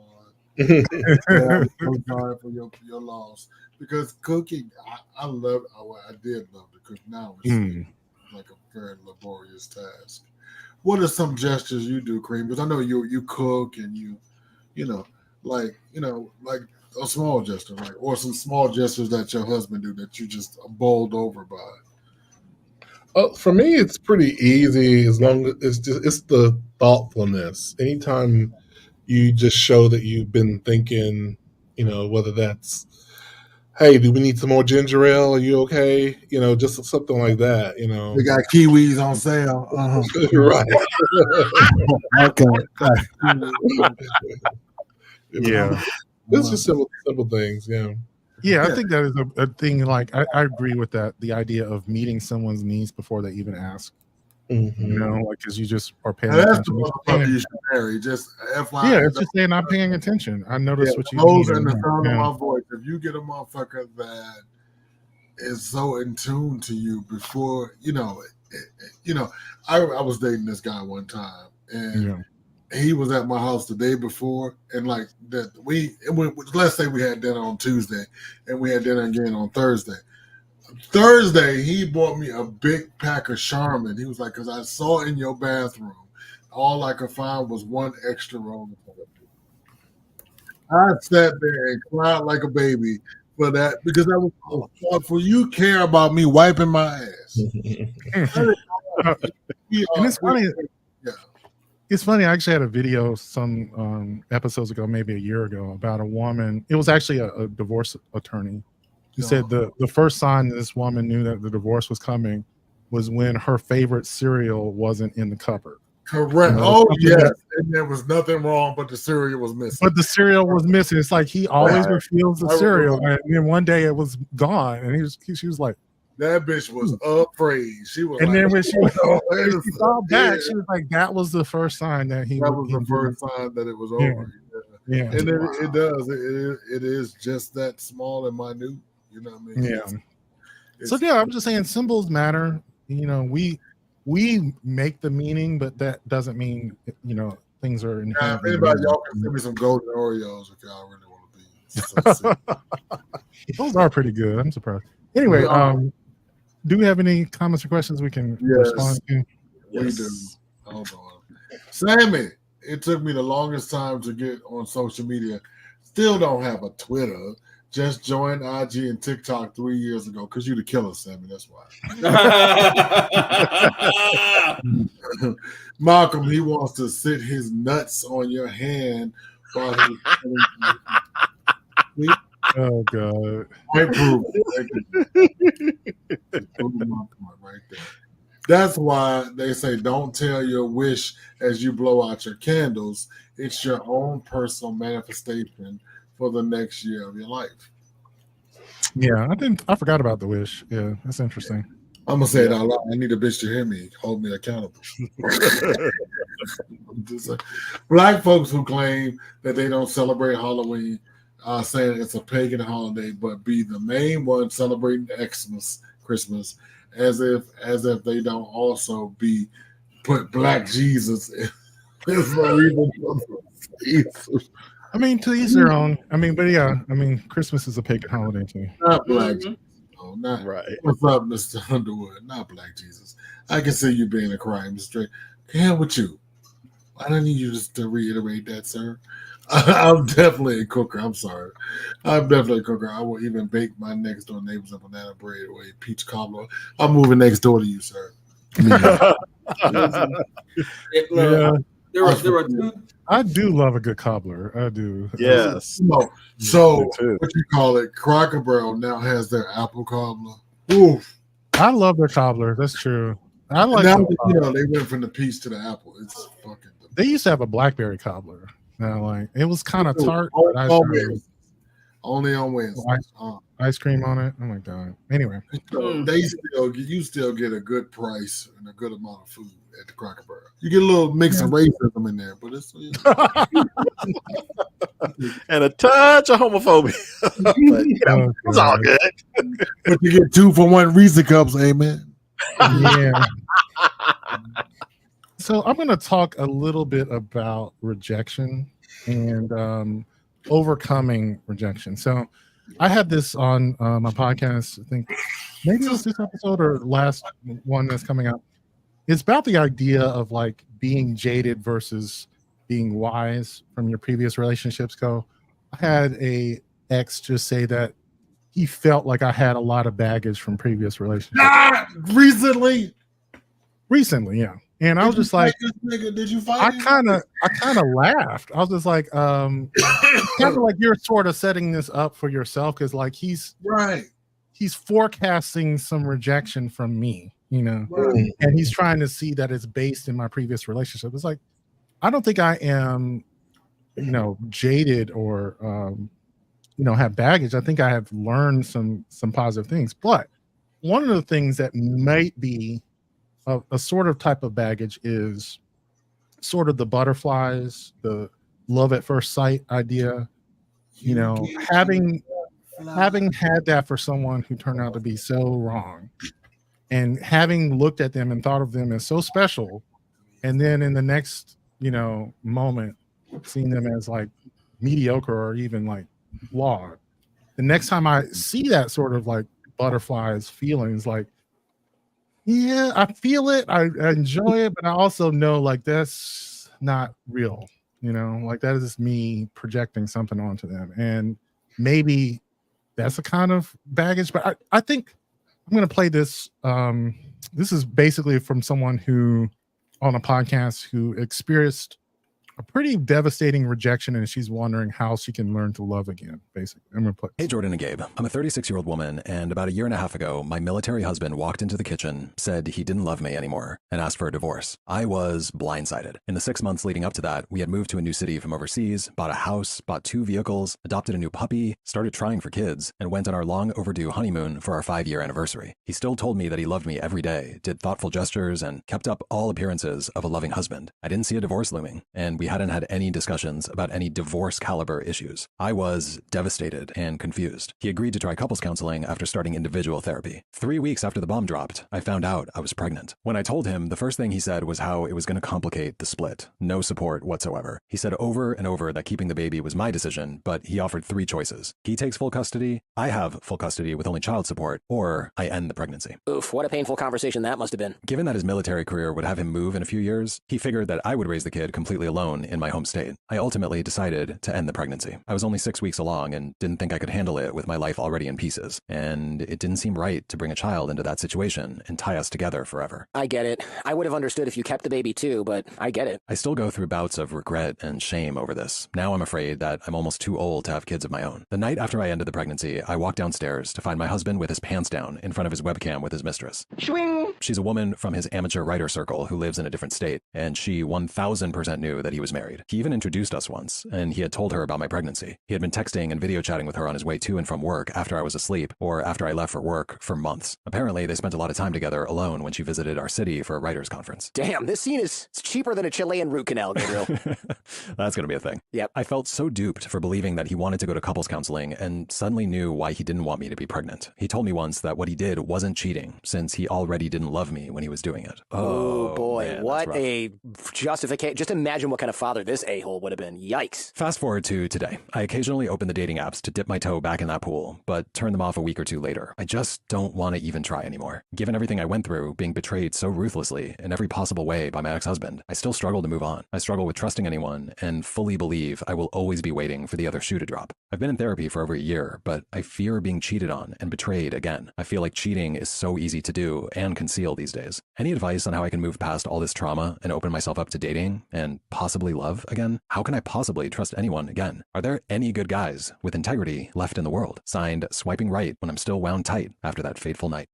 I'm so sorry for your loss because cooking, I did love to cook. Now it's like a very laborious task. What are some gestures you do, Cream? Because I know you cook and like a small gesture, like or some small gestures that your husband do that you just are bowled over by. For me, it's pretty easy as long as it's the thoughtfulness. Anytime you just show that you've been thinking, whether that's, hey, do we need some more ginger ale? Are you okay? Just something like that. We got kiwis on sale. Right. Okay. Yeah. It's just simple things. Yeah. Yeah, I think that is a thing. Like, I agree with that. The idea of meeting someone's needs before they even ask. Mm-hmm. Like, because you just are paying attention. You should marry. Just FYI. Yeah, it's just saying I'm paying attention. I noticed what you those in the sound of my voice. If you get a motherfucker that is so in tune to you before, I was dating this guy one time, and he was at my house the day before, and like that let's say we had dinner on Tuesday, and we had dinner again on Thursday. Thursday, he bought me a big pack of Charmin. He was like, because I saw in your bathroom, all I could find was one extra roll of toilet paper. I sat there and cried like a baby for that because I was so thoughtful. You care about me wiping my ass. And it's funny. It's funny. I actually had a video some episodes ago, maybe a year ago, about a woman. It was actually a divorce attorney. He said the first sign that this woman knew that the divorce was coming was when her favorite cereal wasn't in the cupboard. Correct. Oh, yes. And there was nothing wrong, but the cereal was missing. But the cereal was missing. It's like he always refills the cereal. And then one day it was gone. And she was like, that bitch was afraid. She was, and then when she saw back, she was like, "That was the first sign that was the first sign that it was over." Yeah, and it does. It is just that small and minute. You know what I mean? Yeah. So I'm just saying symbols matter. We make the meaning, but that doesn't mean things are inherently. Anybody, y'all can send me some golden Oreos if y'all really want to be. Those are pretty good. I'm surprised. Anyway, do we have any comments or questions we can respond to? We do. Hold on. Sammy, it took me the longest time to get on social media. Still don't have a Twitter. Just joined IG and TikTok 3 years ago because you're the killer, Sammy. That's why. Malcolm, he wants to sit his nuts on your hand while he. Oh God! Right there. That's why they say don't tell your wish as you blow out your candles. It's your own personal manifestation for the next year of your life. Yeah, I forgot about the wish. Yeah, that's interesting. I'm gonna say it out loud. I need a bitch to hear me, hold me accountable. Black folks who claim that they don't celebrate Halloween. Saying it's a pagan holiday, but be the main one celebrating Christmas, as if they don't also put Black Jesus in. I mean, to each their own. I mean, but yeah, I mean, Christmas is a pagan holiday too. Not Black Jesus. No, not right. What's up, Mr. Underwood? Not Black Jesus. I can see you being a crime straight. Hell with you. I don't need you just to reiterate that, sir. I'm definitely a cooker. I'm sorry. I'm definitely a cooker. I will even bake my next door neighbors a banana bread or a peach cobbler. I'm moving next door to you, sir. Yeah. There are two. I do love a good cobbler. I do. Yes. So what you call it? Cracker Barrel now has their apple cobbler. Oof. I love their cobbler. That's true. I like. Now they went from the peach to the apple. It's fucking. They used to have a blackberry cobbler. Like it was kind of tart. Only on Wednesday. Ice cream on it. Oh my god. Anyway, you still get a good price and a good amount of food at the Cracker Barrel. You get a little mix of racism in there, but it's and a touch of homophobia. But, it's all good. But you get 2 for 1 Reese's cups, amen. Yeah. So I'm going to talk a little bit about rejection and overcoming rejection. So I had this on my podcast. I think maybe it was this episode or last one that's coming out. It's about the idea of like being jaded versus being wise from your previous relationships. I had a ex just say that he felt like I had a lot of baggage from previous relationships. Recently, yeah. And I was just like, did you fight? I kind of laughed. I was just like, kind of like you're sort of setting this up for yourself because like he's forecasting some rejection from me, right. And he's trying to see that it's based in my previous relationship. It's like, I don't think I am, jaded or have baggage. I think I have learned some positive things. But one of the things that might be a sort of type of baggage is sort of the butterflies, the love at first sight idea, having had that for someone who turned out to be so wrong and having looked at them and thought of them as so special. And then in the next, moment, seeing them as like mediocre or even like flawed. The next time I see that sort of like butterflies feelings, like, yeah, I feel it. I enjoy it, but I also know like that's not real, like that is me projecting something onto them. And maybe that's a kind of baggage, but I think I'm going to play this. This is basically from someone who on a podcast who experienced a pretty devastating rejection, and she's wondering how she can learn to love again, basically. I'm going to play. Hey, Jordan and Gabe. I'm a 36-year-old woman, and about 1.5 years ago, my military husband walked into the kitchen, said he didn't love me anymore, and asked for a divorce. I was blindsided. In the 6 months leading up to that, we had moved to a new city from overseas, bought a house, bought 2 vehicles, adopted a new puppy, started trying for kids, and went on our long overdue honeymoon for our 5-year anniversary. He still told me that he loved me every day, did thoughtful gestures, and kept up all appearances of a loving husband. I didn't see a divorce looming, and we hadn't had any discussions about any divorce caliber issues. I was devastated and confused. He agreed to try couples counseling after starting individual therapy. 3 weeks after the bomb dropped, I found out I was pregnant. When I told him, the first thing he said was how it was going to complicate the split. No support whatsoever. He said over and over that keeping the baby was my decision, but he offered 3 choices. He takes full custody, I have full custody with only child support, or I end the pregnancy. Oof, what a painful conversation that must have been. Given that his military career would have him move in a few years, he figured that I would raise the kid completely alone in my home state. I ultimately decided to end the pregnancy. I was only 6 weeks along and didn't think I could handle it with my life already in pieces. And it didn't seem right to bring a child into that situation and tie us together forever. I get it. I would have understood if you kept the baby too, but I get it. I still go through bouts of regret and shame over this. Now I'm afraid that I'm almost too old to have kids of my own. The night after I ended the pregnancy, I walked downstairs to find my husband with his pants down in front of his webcam with his mistress. Swing! She's a woman from his amateur writer circle who lives in a different state, and she 1000% knew that he was married. He even introduced us once, and he had told her about my pregnancy. He had been texting and video chatting with her on his way to and from work after I was asleep or after I left for work for months. Apparently, they spent a lot of time together alone when she visited our city for a writers' conference. Damn, this scene is cheaper than a Chilean root canal, Gabriel. That's going to be a thing. Yep. I felt so duped for believing that he wanted to go to couples counseling and suddenly knew why he didn't want me to be pregnant. He told me once that what he did wasn't cheating since he already didn't love me when he was doing it. Oh boy, man, what a justification. Just imagine what kind of of father this a-hole would have been. Yikes. Fast forward to today. I occasionally open the dating apps to dip my toe back in that pool, but turn them off a week or two later. I just don't want to even try anymore. Given everything I went through, being betrayed so ruthlessly in every possible way by my ex-husband, I still struggle to move on. I struggle with trusting anyone and fully believe I will always be waiting for the other shoe to drop. I've been in therapy for over a year, but I fear being cheated on and betrayed again. I feel like cheating is so easy to do and conceal these days. Any advice on how I can move past all this trauma and open myself up to dating and possibly love again? How can I possibly trust anyone again? Are there any good guys with integrity left in the world? Signed, swiping right when I'm still wound tight after that fateful night.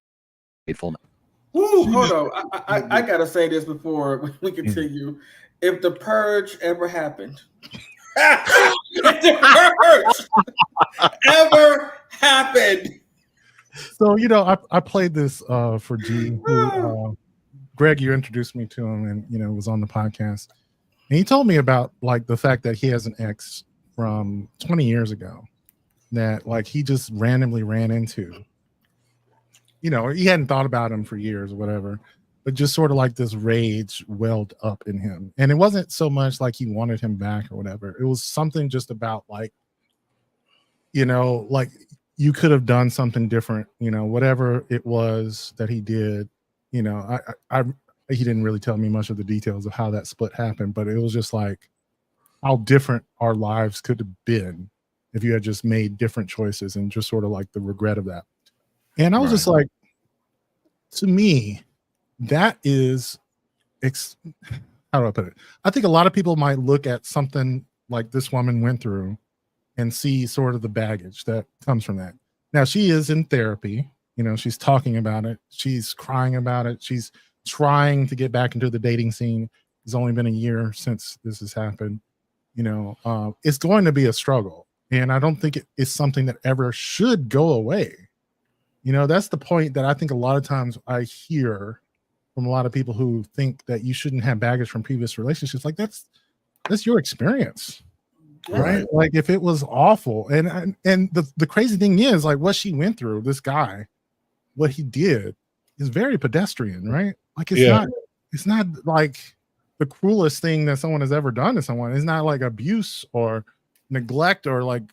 Woo, hold on. I gotta say this before we continue. If the purge ever happened, if the purge ever happened. So, I played this for G, who, Greg, you introduced me to him and, was on the podcast. And he told me about like the fact that he has an ex from 20 years ago that like he just randomly ran into. He hadn't thought about him for years or whatever, but just sort of like this rage welled up in him. And it wasn't so much like he wanted him back or whatever. It was something just about like, like you could have done something different, whatever it was that he did. He didn't really tell me much of the details of how that split happened, but it was just like how different our lives could have been if you had just made different choices, and just sort of like the regret of that. And I was just like, to me, that is, how do I put it? I think a lot of people might look at something like this woman went through and see sort of the baggage that comes from that. Now, she is in therapy. She's talking about it. She's crying about it. She's trying to get back into the dating scene. It's only been a year since this has happened. It's going to be a struggle. And I don't think it is something that ever should go away. That's the point that I think a lot of times I hear from a lot of people who think that you shouldn't have baggage from previous relationships. Like that's your experience, right? Like if it was awful, and the crazy thing is like what she went through, this guy, what he did is very pedestrian, right? Like it's not like the cruelest thing that someone has ever done to someone. It's not like abuse or neglect or like,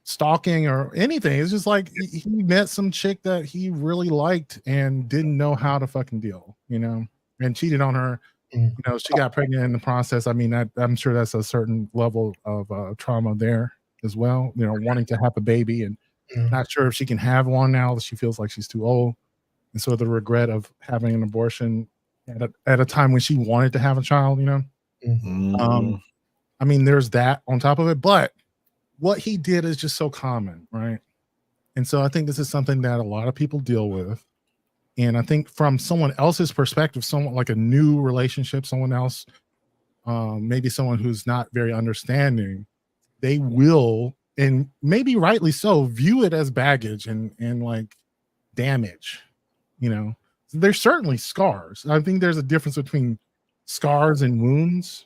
stalking or anything. It's just like he met some chick that he really liked and didn't know how to fucking deal, and cheated on her. She got pregnant in the process. I mean, I'm sure that's a certain level of trauma there as well, wanting to have a baby and not sure if she can have one now that she feels like she's too old. And so the regret of having an abortion at a time when she wanted to have a child, I mean, there's that on top of it, but what he did is just so common, right? And so I think this is something that a lot of people deal with. And I think from someone else's perspective, someone like a new relationship, someone else, maybe someone who's not very understanding, they will, and maybe rightly so, view it as baggage and like damage. There's certainly scars. I think there's a difference between scars and wounds,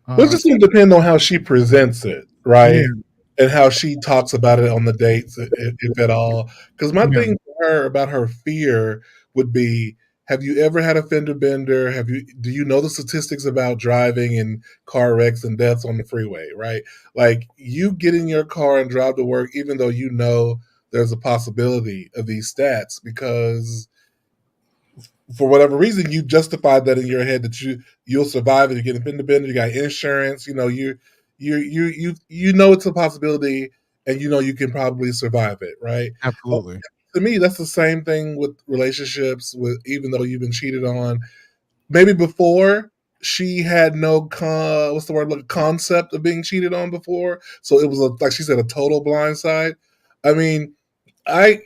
It's just going to depend on how she presents it, right? Yeah. And how she talks about it on the dates, if at all. Because my thing for her about her fear would be, have you ever had a fender bender? Do you know the statistics about driving and car wrecks and deaths on the freeway, right? Like you get in your car and drive to work, even though you know there's a possibility of these stats, because for whatever reason, you justified that in your head that you'll survive and you're getting fender bender, you got insurance, you know it's a possibility, and you can probably survive it, right? Absolutely. To me, that's the same thing with relationships. With even though you've been cheated on, maybe before she had no concept of being cheated on before, so it was like she said, a total blindside. I mean, I'll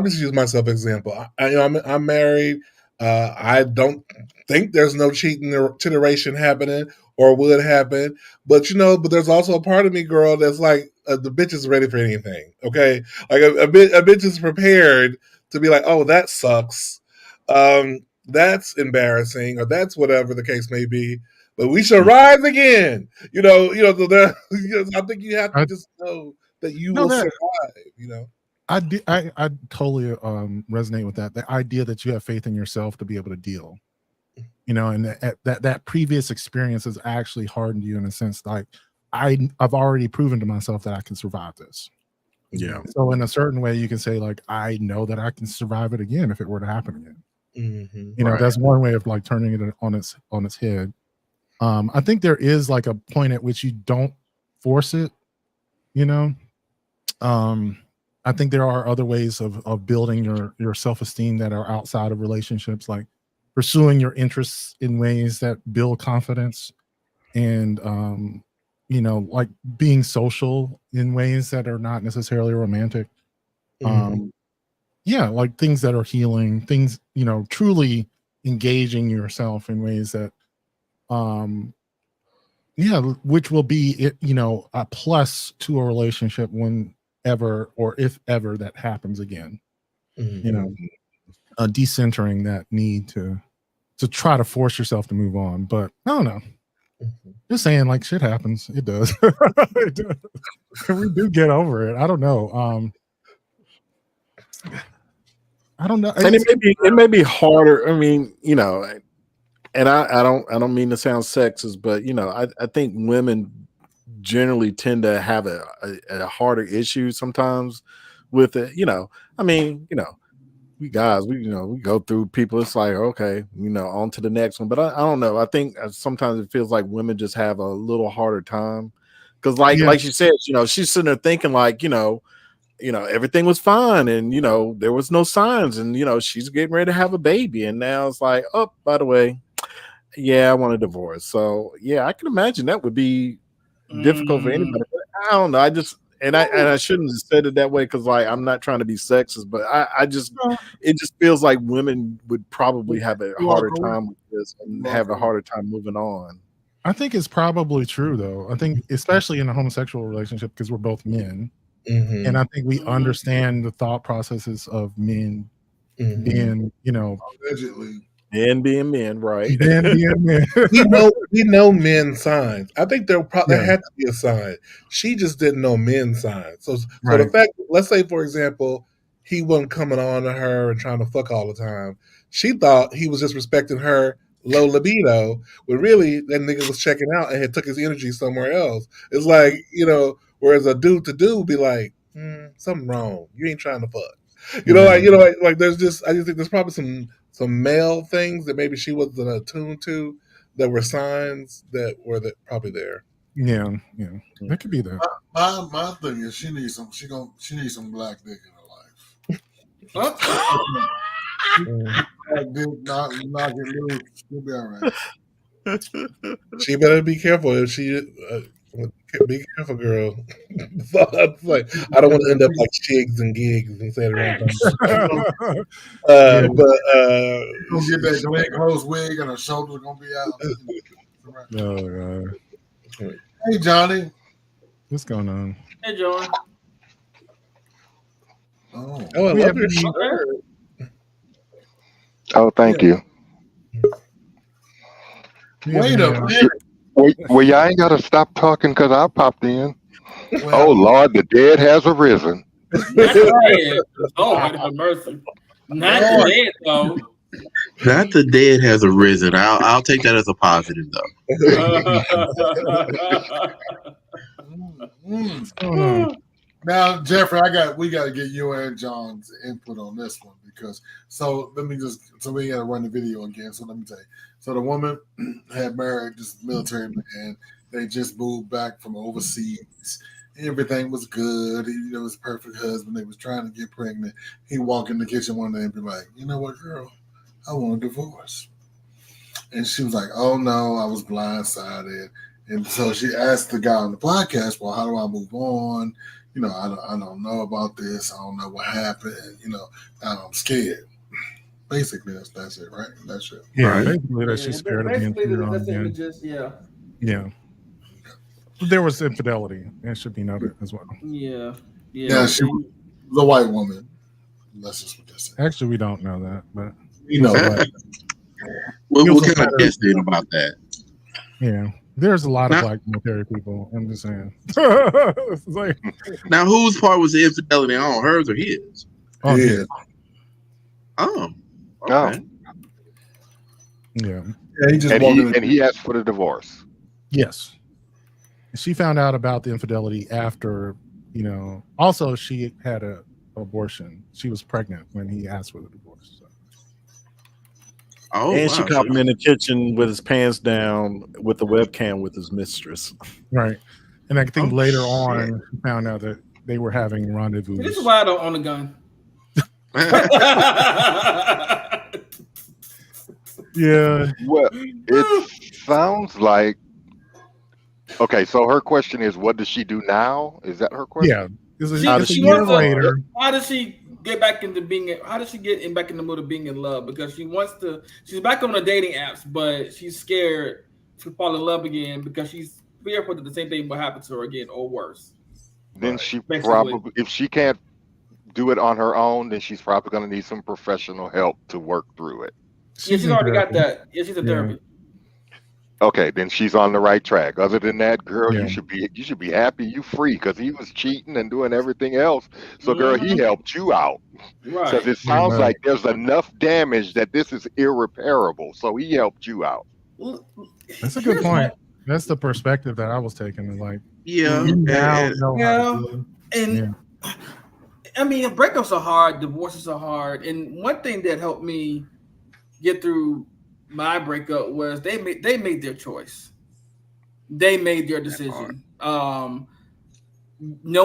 just use myself as an example. I'm married. I don't think there's no cheating generation happening or would happen. But there's also a part of me, girl, that's like the bitch is ready for anything. Okay, like a bitch is prepared to be like, oh, that sucks. That's embarrassing, or that's whatever the case may be. But we shall rise again. I think you have to just know that you will survive. I totally resonate with that. The idea that you have faith in yourself to be able to deal. you know, and that previous experience has actually hardened you in a sense. Like I've already proven to myself that I can survive this. Yeah. So in a certain way, you can say like, I know that I can survive it again if it were to happen again. Mm-hmm. You know, that's one way of like turning it on its head. I think there is like a point at which you don't force it, you know. I think there are other ways of building your self-esteem that are outside of relationships, like pursuing your interests in ways that build confidence, and you know, like being social in ways that are not necessarily romantic. Yeah, like things that are healing, things, you know, truly engaging yourself in ways that yeah, which will be, you know, a plus to a relationship whenever or if ever that happens again. You know, decentering that need to try to force yourself to move on. But I don't know. Just saying, like, shit happens. It does. It does. We do get over it. I don't know. I don't know. And it may be harder. I mean, you know, and I don't mean to sound sexist, but you know, I think women generally tend to have a harder issue sometimes with it. You know, I mean, you know, we guys, we go through people. It's like, okay, you know, on to the next one. But I don't know. I think sometimes it feels like women just have a little harder time because, like she said, you know, she's sitting there thinking like, you know, everything was fine, and you know, there was no signs, and you know, she's getting ready to have a baby, and now it's like, oh, by the way, yeah, I want a divorce. So yeah, I can imagine that would be difficult for anybody. But I don't know. I just and I shouldn't have said it that way because like I'm not trying to be sexist, but I just it just feels like women would probably have a harder time with this and have a harder time moving on. I think it's probably true though. I think especially in a homosexual relationship because we're both men. And I think we understand the thought processes of men being, you know, allegedly. Men being men, right? Men being men. we know men signs. I think there had to be a sign. She just didn't know men signs. So the fact, let's say for example, he wasn't coming on to her and trying to fuck all the time. She thought he was just respecting her low libido, when really that nigga was checking out and had took his energy somewhere else. It's like, you know, whereas a dude to dude be like, something wrong. You ain't trying to fuck. You know, like there's just I just think there's probably some male things that maybe she wasn't attuned to that were signs that were probably there. Yeah, that could be that. My thing is she needs some black dick in her life. Black dick, knock it loose. She'll be all right. She better be careful if she. Be careful, girl. Like, I don't want to end up like Shigs and Gigs and say the wrong thing. Gonna get that Glenn Close wig and her shoulder gonna be out. Oh God. Hey Johnny, what's going on? Hey John. Oh, I love your shirt. Oh, thank you. Wait a minute. Well, y'all ain't got to stop talking because I popped in. Well, oh, Lord, the dead has arisen. That's right. Lord have mercy. Not the dead, though. Not the dead has arisen. I'll take that as a positive, though. Now, Jeffrey, we got to get you and John's input on this one because so we got to run the video again. So let me tell you. So the woman had married this military man. They just moved back from overseas. Everything was good. He was a perfect husband. They was trying to get pregnant. He walk in the kitchen one day and be like, you know what, girl? I want a divorce. And she was like, oh, no, I was blindsided. And so she asked the guy on the podcast, well, how do I move on? You know, I don't know about this. I don't know what happened. You know, I'm scared. Basically, that's it, right? That's it. Yeah, right. basically that she's scared of being cheated on again. Yeah. There was infidelity. It should be noted as well. Yeah. She was a white woman. That's just what they say. Actually, we don't know that, but you know. What kind of testing about that? Yeah. There's a lot of black military people. I'm just saying. Like, now, whose part was the infidelity on? Hers or his? Oh, his. Oh. Okay. Yeah. Yeah, he just and he asked for the divorce. Yes. She found out about the infidelity after, also she had an abortion. She was pregnant when he asked for the divorce. So. Oh, and wow. she caught him in the kitchen with his pants down with the webcam with his mistress. Right. And I think later on, she found out that they were having rendezvous. This is why I don't own a gun. Yeah. Well, it sounds like. Okay, so her question is, what does she do now? Is that her question? Yeah. It's a year later. How does she get back into being? How does she get back in the mood of being in love? Because she wants to. She's back on the dating apps, but she's scared to fall in love again because she's fearful that the same thing will happen to her again or worse. Then she probably, if she can't do it on her own, then she's probably going to need some professional help to work through it. Yeah, she's already got that. Yeah, she's in therapy. Okay, then she's on the right track. Other than that, girl, you should be happy you free because he was cheating and doing everything else. So, girl, he helped you out. Right. Because it sounds like there's enough damage that this is irreparable. So he helped you out. That's a good point. That's the perspective that I was taking. Like, I mean, breakups are hard, divorces are hard, and one thing that helped me get through my breakup was they made their choice. They made their decision. No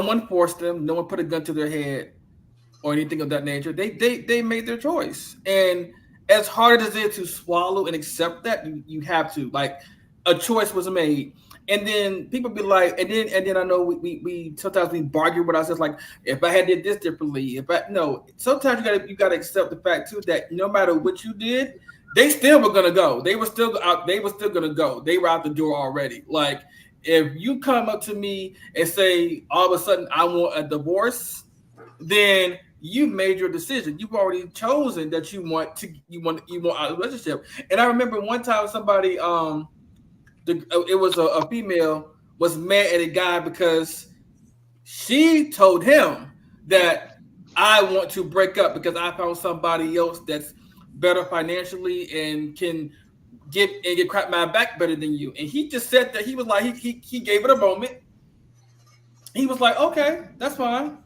one forced them. No one put a gun to their head or anything of that nature. They made their choice, and as hard as it is to swallow and accept that, you have to. Like, a choice was made. And then people be like, and then I know we sometimes we bargain with ourselves, like, if I had did this differently, sometimes you gotta accept the fact too that no matter what you did, they still were gonna go. They were still gonna go. They were out the door already. Like, if you come up to me and say all of a sudden I want a divorce, then you made your decision. You've already chosen that you want a relationship. And I remember one time somebody it was a female was mad at a guy because she told him that I want to break up because I found somebody else that's better financially and can get crap my back better than you. And he just said that he was like he gave it a moment. He was like, okay, that's fine.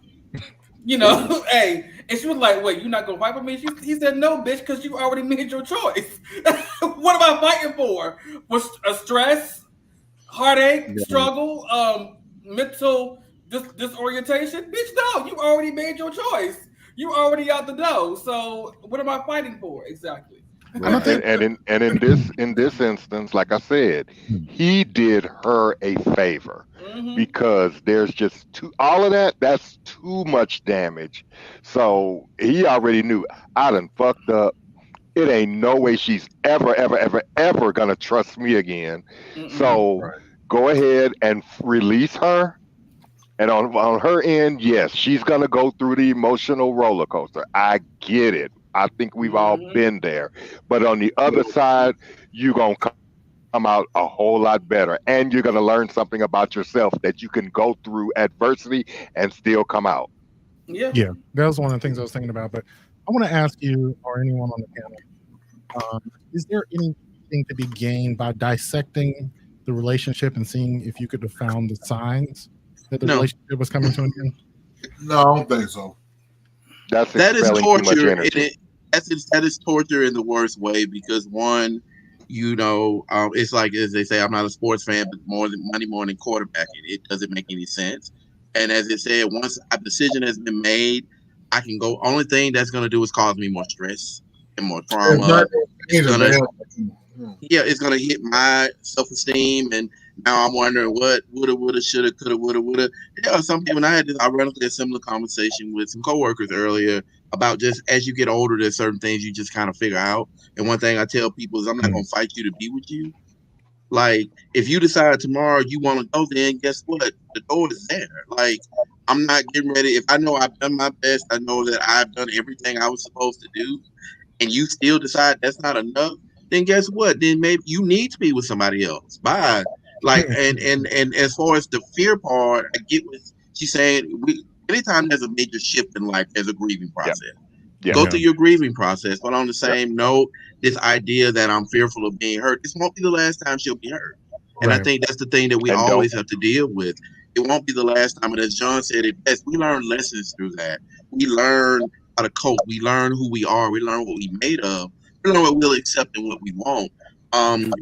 Hey, and she was like, wait, you're not gonna fight for me? He said, no, bitch, because you already made your choice. What am I fighting for? Was a stress, heartache, struggle, mental disorientation? Bitch, no, you already made your choice. You already out the door. So what am I fighting for? Exactly. Right. And in this instance, like I said, he did her a favor because there's just all of that's too much damage. So he already knew I done fucked up. It ain't no way she's ever gonna trust me again. So go ahead and release her. And on her end, yes, she's gonna go through the emotional roller coaster. I get it. I think we've all been there. But on the other side, you're going to come out a whole lot better. And you're going to learn something about yourself that you can go through adversity and still come out. Yeah. That was one of the things I was thinking about. But I want to ask you or anyone on the panel, is there anything to be gained by dissecting the relationship and seeing if you could have found the signs that the relationship was coming to an end? No, I don't think so. That is torture. That is torture in the worst way because one, it's like as they say, I'm not a sports fan, but more than quarterbacking. It doesn't make any sense. And as it said, once a decision has been made, I can go. Only thing that's going to do is cause me more stress and more trauma. It's going to hit my self-esteem, and now I'm wondering what woulda, shoulda, coulda, woulda. Yeah, some people. I ran into a similar conversation with some coworkers earlier about just as you get older, there's certain things you just kind of figure out. And one thing I tell people is I'm not going to fight you to be with you. Like, if you decide tomorrow you want to go, then guess what? The door is there. Like, I'm not getting ready. If I know I've done my best, I know that I've done everything I was supposed to do, and you still decide that's not enough, then guess what? Then maybe you need to be with somebody else. Bye. Like, and as far as the fear part, I get what she's saying. Anytime there's a major shift in life, there's a grieving process. Go through your grieving process. But on the same note, this idea that I'm fearful of being hurt, this won't be the last time she'll be hurt. And I think that's the thing that we always have to deal with. It won't be the last time. And as John said it best, we learn lessons through that. We learn how to cope. We learn who we are. We learn what we're made of. We learn what we'll accept and what we won't.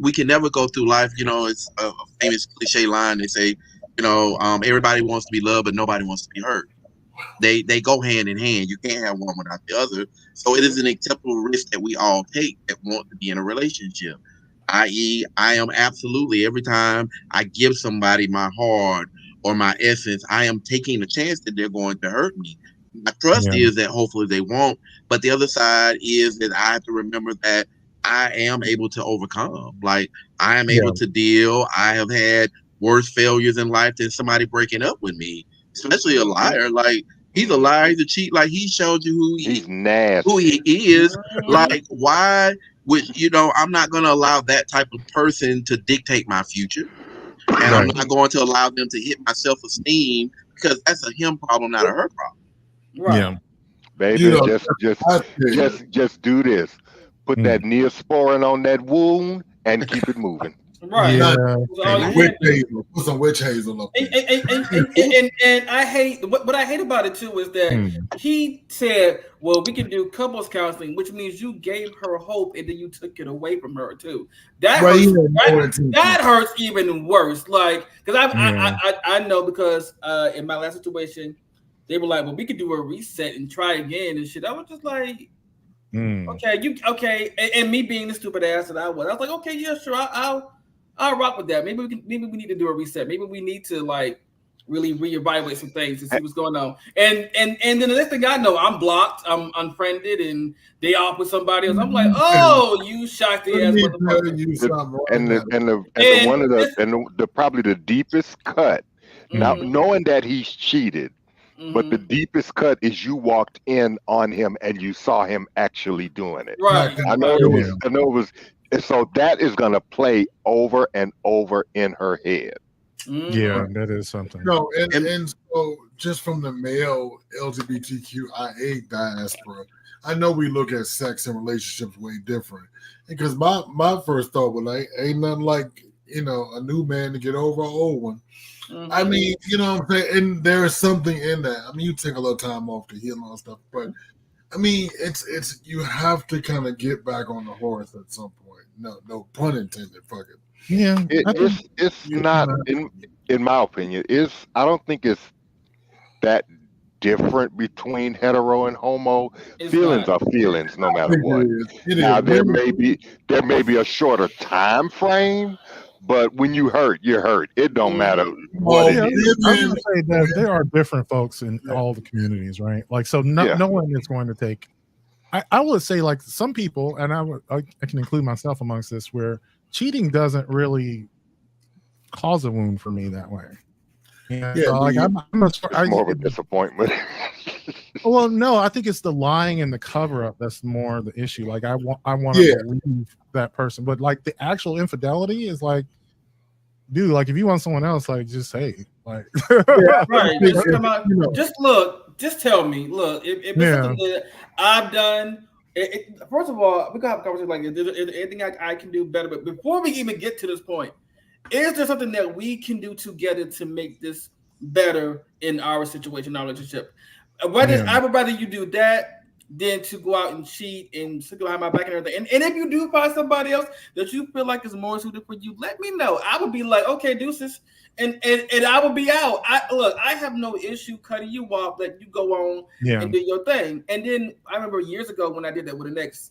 We can never go through life. You know, it's a famous cliche line. They say, you know, everybody wants to be loved, but nobody wants to be hurt. They go hand in hand. You can't have one without the other. So it is an acceptable risk that we all take that want to be in a relationship. I.e., I am absolutely, every time I give somebody my heart or my essence, I am taking a chance that they're going to hurt me. My trust is that hopefully they won't. But the other side is that I have to remember that I am able to overcome. Like, I am able to deal. I have had worse failures in life than somebody breaking up with me, especially a liar. Like, he's a liar, he's a cheat. Like, he showed you he's nasty. who he is. Like, why would, you know, I'm not going to allow that type of person to dictate my future. And I'm not going to allow them to hit my self-esteem, because that's a him problem, not a her problem. Right. Yeah. Baby, You know, just do this. Put that Neosporin on that wound and keep it moving. Right. Yeah. Put some witch hazel up there. And I hate what I hate about it too is that he said, well, we can do couples counseling, which means you gave her hope and then you took it away from her too. That hurts even worse. Like, because I know, because in my last situation, they were like, well, we could do a reset and try again and shit. I was just like, okay, and me being the stupid ass that I was like, okay, yeah, sure, I'll rock with that. Maybe we need to do a reset. Maybe we need to like really reevaluate some things and see what's going on. And then the next thing I know, I'm blocked, I'm unfriended, and they off with somebody else. I'm like, oh, you shot the ass motherfucker. And probably the deepest cut. Now, knowing that he's cheated, but the deepest cut is you walked in on him and you saw him actually doing it. Right. I know it was. So that is going to play over and over in her head. Yeah, that is something. No, and so just from the male LGBTQIA diaspora, I know we look at sex and relationships way different. Because my first thought was like, ain't nothing like, you know, a new man to get over an old one. I mean, you know what I'm saying? And there's something in that. I mean, you take a little time off to heal and all stuff, but I mean, it's you have to kind of get back on the horse at some point. No pun intended. Fuck it. Yeah, it's not in my opinion. I don't think it's that different between hetero and homo. Feelings are feelings, no matter what. Now there may be a shorter time frame, but when you hurt, you're hurt. It don't matter what it is. I was going to say that there are different folks in all the communities, right? Like, so no one is going to take. I would say, like, some people, and I can include myself amongst this, where cheating doesn't really cause a wound for me that way. It's more of a disappointment. Well, no, I think it's the lying and the cover up that's more the issue. Like, I want to believe that person, but like the actual infidelity is like, dude, like if you want someone else, like just say, like, right. Just tell me. Look, if it's something that I've done. First of all, we can have a conversation like, is there anything I can do better? But before we even get to this point, is there something that we can do together to make this better in our situation, our relationship? I would rather you do that than to go out and cheat and sit behind my back and everything. And if you do find somebody else that you feel like is more suited for you, let me know. I would be like, okay, deuces, and I would be out. I have no issue cutting you off, letting you go on and do your thing. And then I remember years ago when I did that with an ex,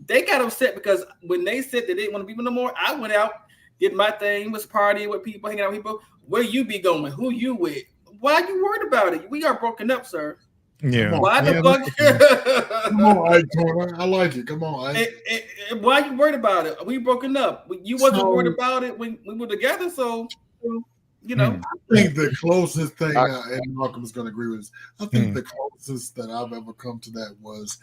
they got upset because when they said they didn't want to be with no more, I went out, did my thing, was partying with people, hanging out with people. Where you be going? Who you with? Why are you worried about it? We are broken up, sir. Yeah. Why the fuck? Come on, I like it. Come on. Why are you worried about it? We broken up. You wasn't worried about it when we were together, so you know. I think the closest thing, and Malcolm is going to agree with this. I think the closest that I've ever come to that was,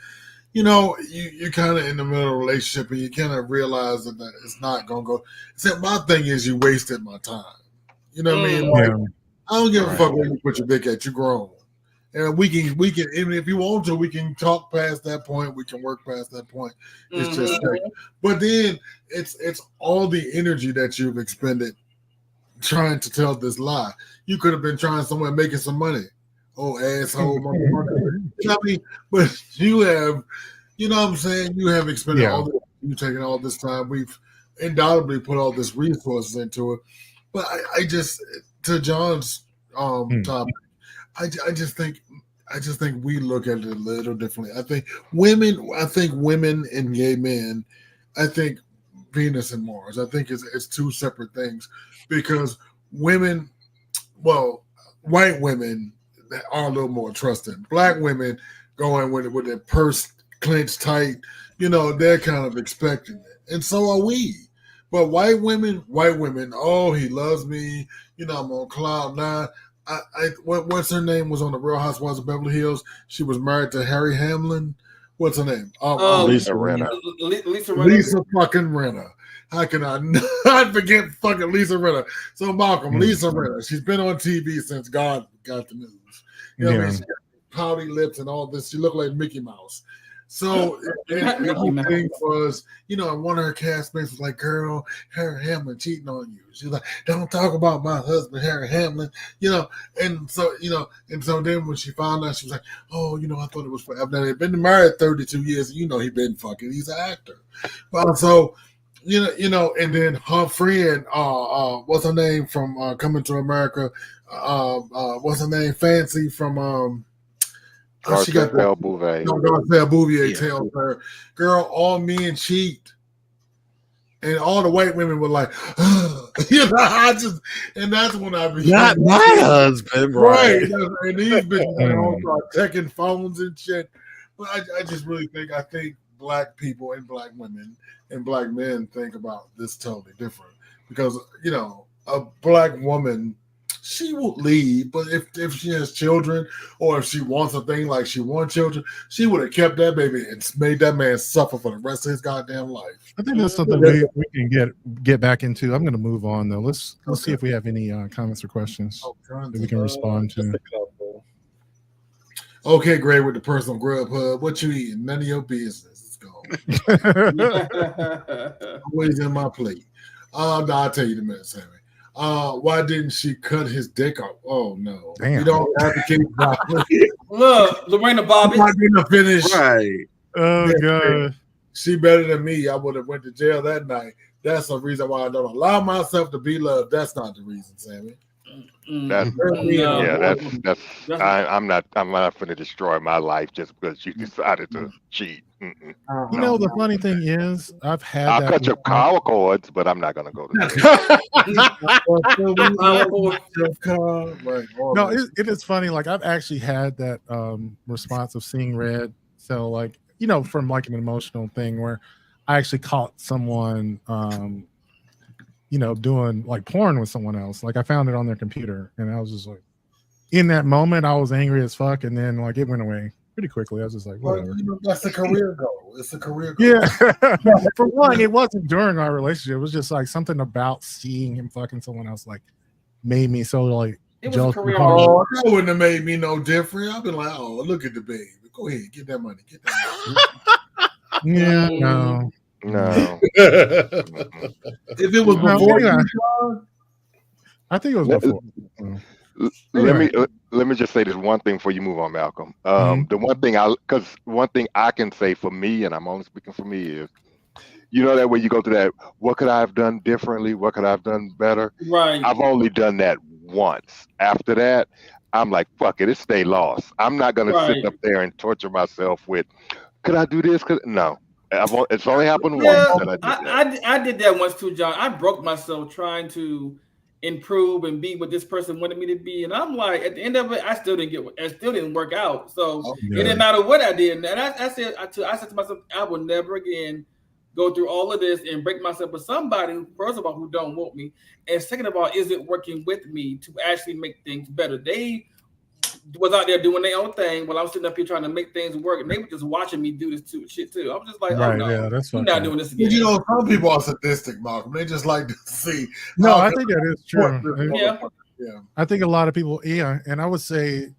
you know, you're kind of in the middle of a relationship and you kind of realize that it's not going to go. So my thing is, you wasted my time. You know what I mean? Like, I don't give a fuck where you put your dick at. You grown. And we can, even if you want to, we can talk past that point. We can work past that point. It's just, but then it's all the energy that you've expended trying to tell this lie. You could have been trying somewhere making some money. Oh, asshole, motherfucker. You know what I mean? But you have, you know what I'm saying? You have expended all this, you've taken all this time. We've undoubtedly put all this resources into it. But I just, to John's topic, I just think we look at it a little differently. I think women and gay men, I think Venus and Mars, I think it's two separate things, because women, well, white women are a little more trusting. Black women going with their purse clenched tight, you know, they're kind of expecting it, and so are we. But white women, oh, he loves me, you know, I'm on cloud nine. What's her name was on the Real Housewives of Beverly Hills? She was married to Harry Hamlin. What's her name? Lisa Rinna. Lisa fucking Rinna. How can I not forget fucking Lisa Rinna? So Malcolm, Lisa Rinna, she's been on TV since God got the news. You know what I mean? She got pouty lips and all this. She looked like Mickey Mouse. So the whole thing was, you know, one of her castmates was like, "Girl, Harry Hamlin cheating on you." She's like, "Don't talk about my husband, Harry Hamlin." You know, and so then when she found out, she was like, "Oh, you know, I thought it was forever." Now they've been married 32 years, and you know he been fucking. He's an actor, but so you know, and then her friend, what's her name from Coming to America? What's her name? Fancy from Garcelle Bouvier. No, Garcelle Bouvier tells her, "Girl, all men cheat," and all the white women were like, you know, and that's when I became not my husband, right? And these bitches all start checking phones and shit. But I just really think black people and black women and black men think about this totally different, because you know, a black woman, she will leave, but if she has children, or if she wants a thing like she wants children, she would have kept that baby and made that man suffer for the rest of his goddamn life. I think that's something we can get back into. I'm going to move on though. Let's see if we have any comments or questions that we can respond to. Okay, great, with the personal Grubhub. What you eating? None of your business. It's gone. Always in my plate. No, I'll tell you in a minute, Sammy. Why didn't she cut his dick off? Oh no! Damn. You don't advocate. Look, Lorena Bobbitt. I didn't finish. Right. Oh god. She better than me. I would have went to jail that night. That's the reason why I don't allow myself to be loved. That's not the reason, Sammy. I'm not going to destroy my life just because you decided to cheat. You know, the funny thing is, I'll cut your power cords, but I'm not going to go to No, it is funny. Like, I've actually had that response of seeing red. So, like, you know, from like an emotional thing where I actually caught someone, you know, doing like porn with someone else. Like, I found it on their computer, and I was just like, in that moment, I was angry as fuck, and then like it went away pretty quickly. I was just like, whatever. Well, you know, that's a career goal. It's a career goal. Yeah. For one, it wasn't during our relationship. It was just like something about seeing him fucking someone else like made me so like jealous. Oh, that wouldn't have made me no different. I've been like, oh, look at the baby. Go ahead, get that money. Get that money. Yeah, no. If it was before, I think it was before. Let me just say this one thing before you move on, Malcolm. The one thing I can say for me, and I'm only speaking for me, is, you know, that way you go through that, what could I have done differently? What could I have done better? Right. I've only done that once. After that, I'm like, fuck it, it's stay lost. I'm not going to sit up there and torture myself with, could I do this? No. It's only happened once that I did that. I did that once too, John. I broke myself trying to improve and be what this person wanted me to be, and I'm like, at the end of it, it still didn't work out. So it didn't matter what I did. And I said to myself, I will never again go through all of this and break myself with somebody, first of all, who don't want me, and second of all, is it working with me to actually make things better? They was out there doing their own thing while I'm sitting up here trying to make things work, and they were just watching me do this shit too. I'm just like, oh no, yeah, that's you're not doing this again. You know, some people are sadistic, Malcolm. They just like to see. No, I think that is true. Yeah. I think a lot of people, and I would say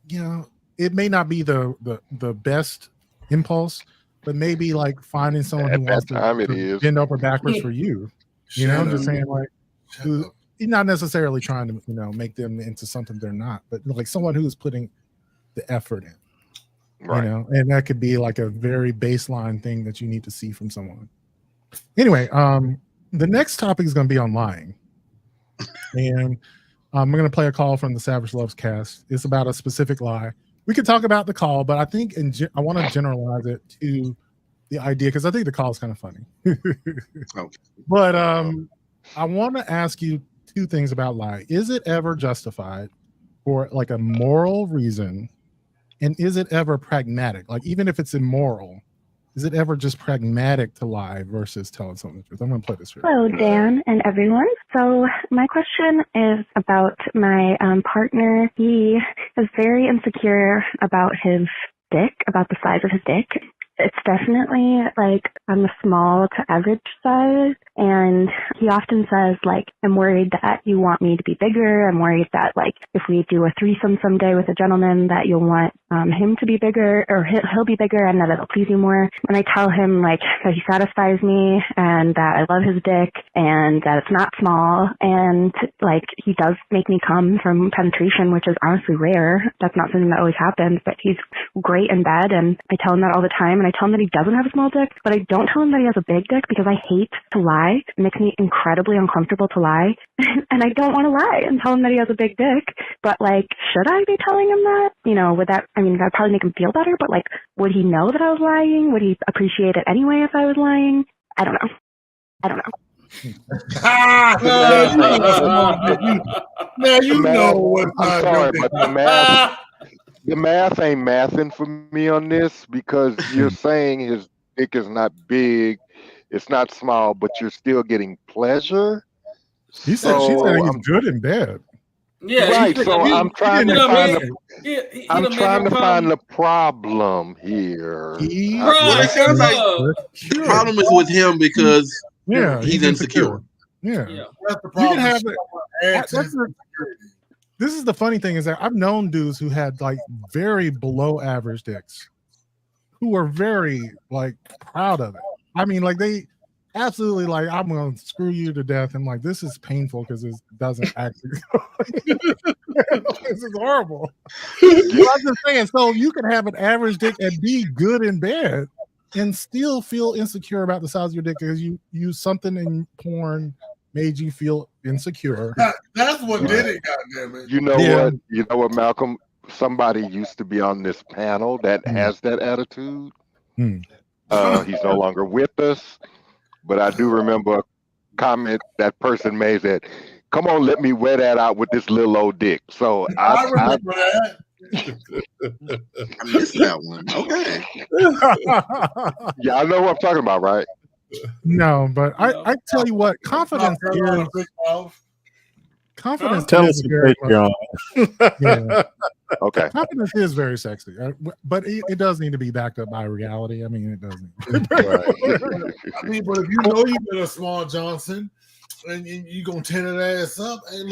it may not be the best impulse, but maybe like finding someone who wants to bend over backwards for you. Just saying like, you're not necessarily trying to make them into something they're not, but like someone who's putting the effort in. Right. And that could be like a very baseline thing that you need to see from someone. Anyway, the next topic is going to be on lying, and I'm going to play a call from the Savage Loves cast. It's about a specific lie. We could talk about the call, but I think I want to generalize it to the idea because I think the call is kind of funny. Okay. But I want to ask you two things about lie. Is it ever justified for like a moral reason? And is it ever pragmatic? Like, even if it's immoral, is it ever just pragmatic to lie versus telling someone the truth? I'm going to play this for you. Hello, Dan and everyone. So my question is about my partner. He is very insecure about his dick, about the size of his dick. It's definitely like on the small to average size. And he often says, like, I'm worried that you want me to be bigger. I'm worried that, like, if we do a threesome someday with a gentleman, that you'll want him to be bigger, or he'll be bigger, and that it'll please you more. And I tell him, like, that he satisfies me and that I love his dick and that it's not small. And, like, he does make me come from penetration, which is honestly rare. That's not something that always happens, but he's great in bed. And I tell him that all the time. And I tell him that he doesn't have a small dick, but I don't tell him that he has a big dick because I hate to lie. It makes me incredibly uncomfortable to lie. And I don't want to lie and tell him that he has a big dick. But, like, should I be telling him that? That'd probably make him feel better, but, like, would he know that I was lying? Would he appreciate it anyway if I was lying? I don't know. Now you know what I'm sorry, but the math ain't mathing for me on this, because you're saying his dick is not big, it's not small, but you're still getting pleasure. She said he's good in bed. Yeah, right. So I'm trying to find the find the problem here. It sounds like the problem is with him because he's insecure. Yeah. That's the problem. You can have this is the funny thing, is that I've known dudes who had like very below average dicks who are very like proud of it. I mean, like they absolutely like, I'm gonna screw you to death. And like, this is painful because it doesn't actually this is horrible. I'm just saying, so you can have an average dick and be good in bed and still feel insecure about the size of your dick because you use something in porn made you feel insecure. That's what did it, goddammit. You know what, Malcolm? Somebody used to be on this panel that has that attitude. He's no longer with us, but I do remember a comment that person made that, come on, let me wear that out with this little old dick. So I remember that. I missed that one. Okay. Yeah, I know what I'm talking about, right? No, but I tell you what, confidence is. Confidence. Tell us your Patreon. Yeah. Okay. Confidence is very sexy, but it does need to be backed up by reality. I mean, it doesn't. I mean, but if you know you've been a small Johnson and you gonna tear that ass up, hey,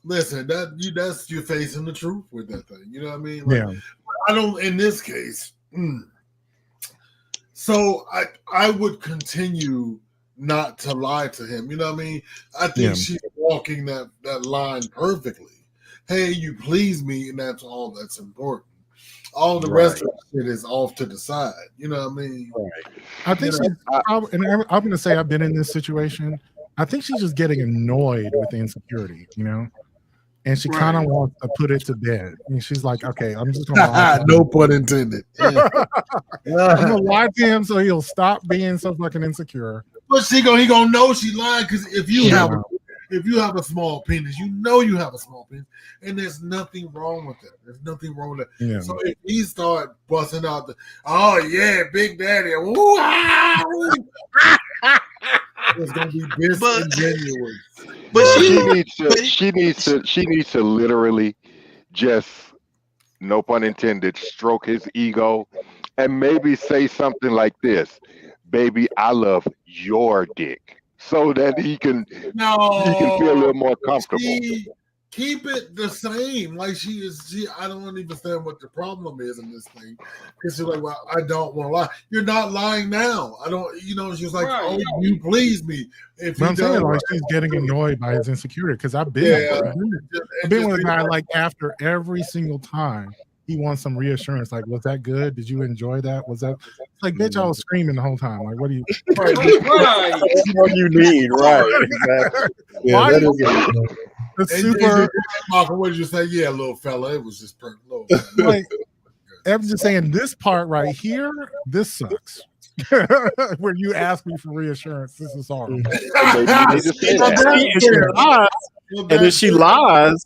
listen, that's you facing the truth with that thing. You know what I mean? Like, yeah. I don't. In this case, so I would continue not to lie to him. You know what I mean? I think she's walking that line perfectly. Hey, you please me, and that's all that's important. All the rest of the shit is off to the side. You know what I mean? Right. I think I'm going to say I've been in this situation. I think she's just getting annoyed with the insecurity, and she kind of wants to put it to bed. And she's like, okay, I'm just going to lie. No pun intended. I'm going to lie to him so he'll stop being so fucking insecure. But he gonna know she lied, because if you have a small penis, you know you have a small penis, and there's nothing wrong with that. There's nothing wrong with that. Yeah. So if he start busting out Big Daddy, it's gonna be disingenuous. But she needs to literally just, no pun intended, stroke his ego and maybe say something like this: baby, I love your dick, so that he can feel a little more comfortable. keep it the same. Like I don't understand what the problem is in this thing. Because she's like, well, I don't want to lie. You're not lying now. I don't, she's like, oh, you please me. If I'm saying, like, she's getting annoyed by his insecurity because I've been with a guy like after every single time he wants some reassurance. Like, was that good? Did you enjoy that? Was that like, bitch? I was screaming the whole time. Like, what do you? Right. That's what you need, right? Exactly. Yeah, why that do is it's super. Michael, what did you say? Yeah, little fella. It was just perfect. Like, I'm just saying this part right here. This sucks. Where you ask me for reassurance, this is horrible. And if she lies,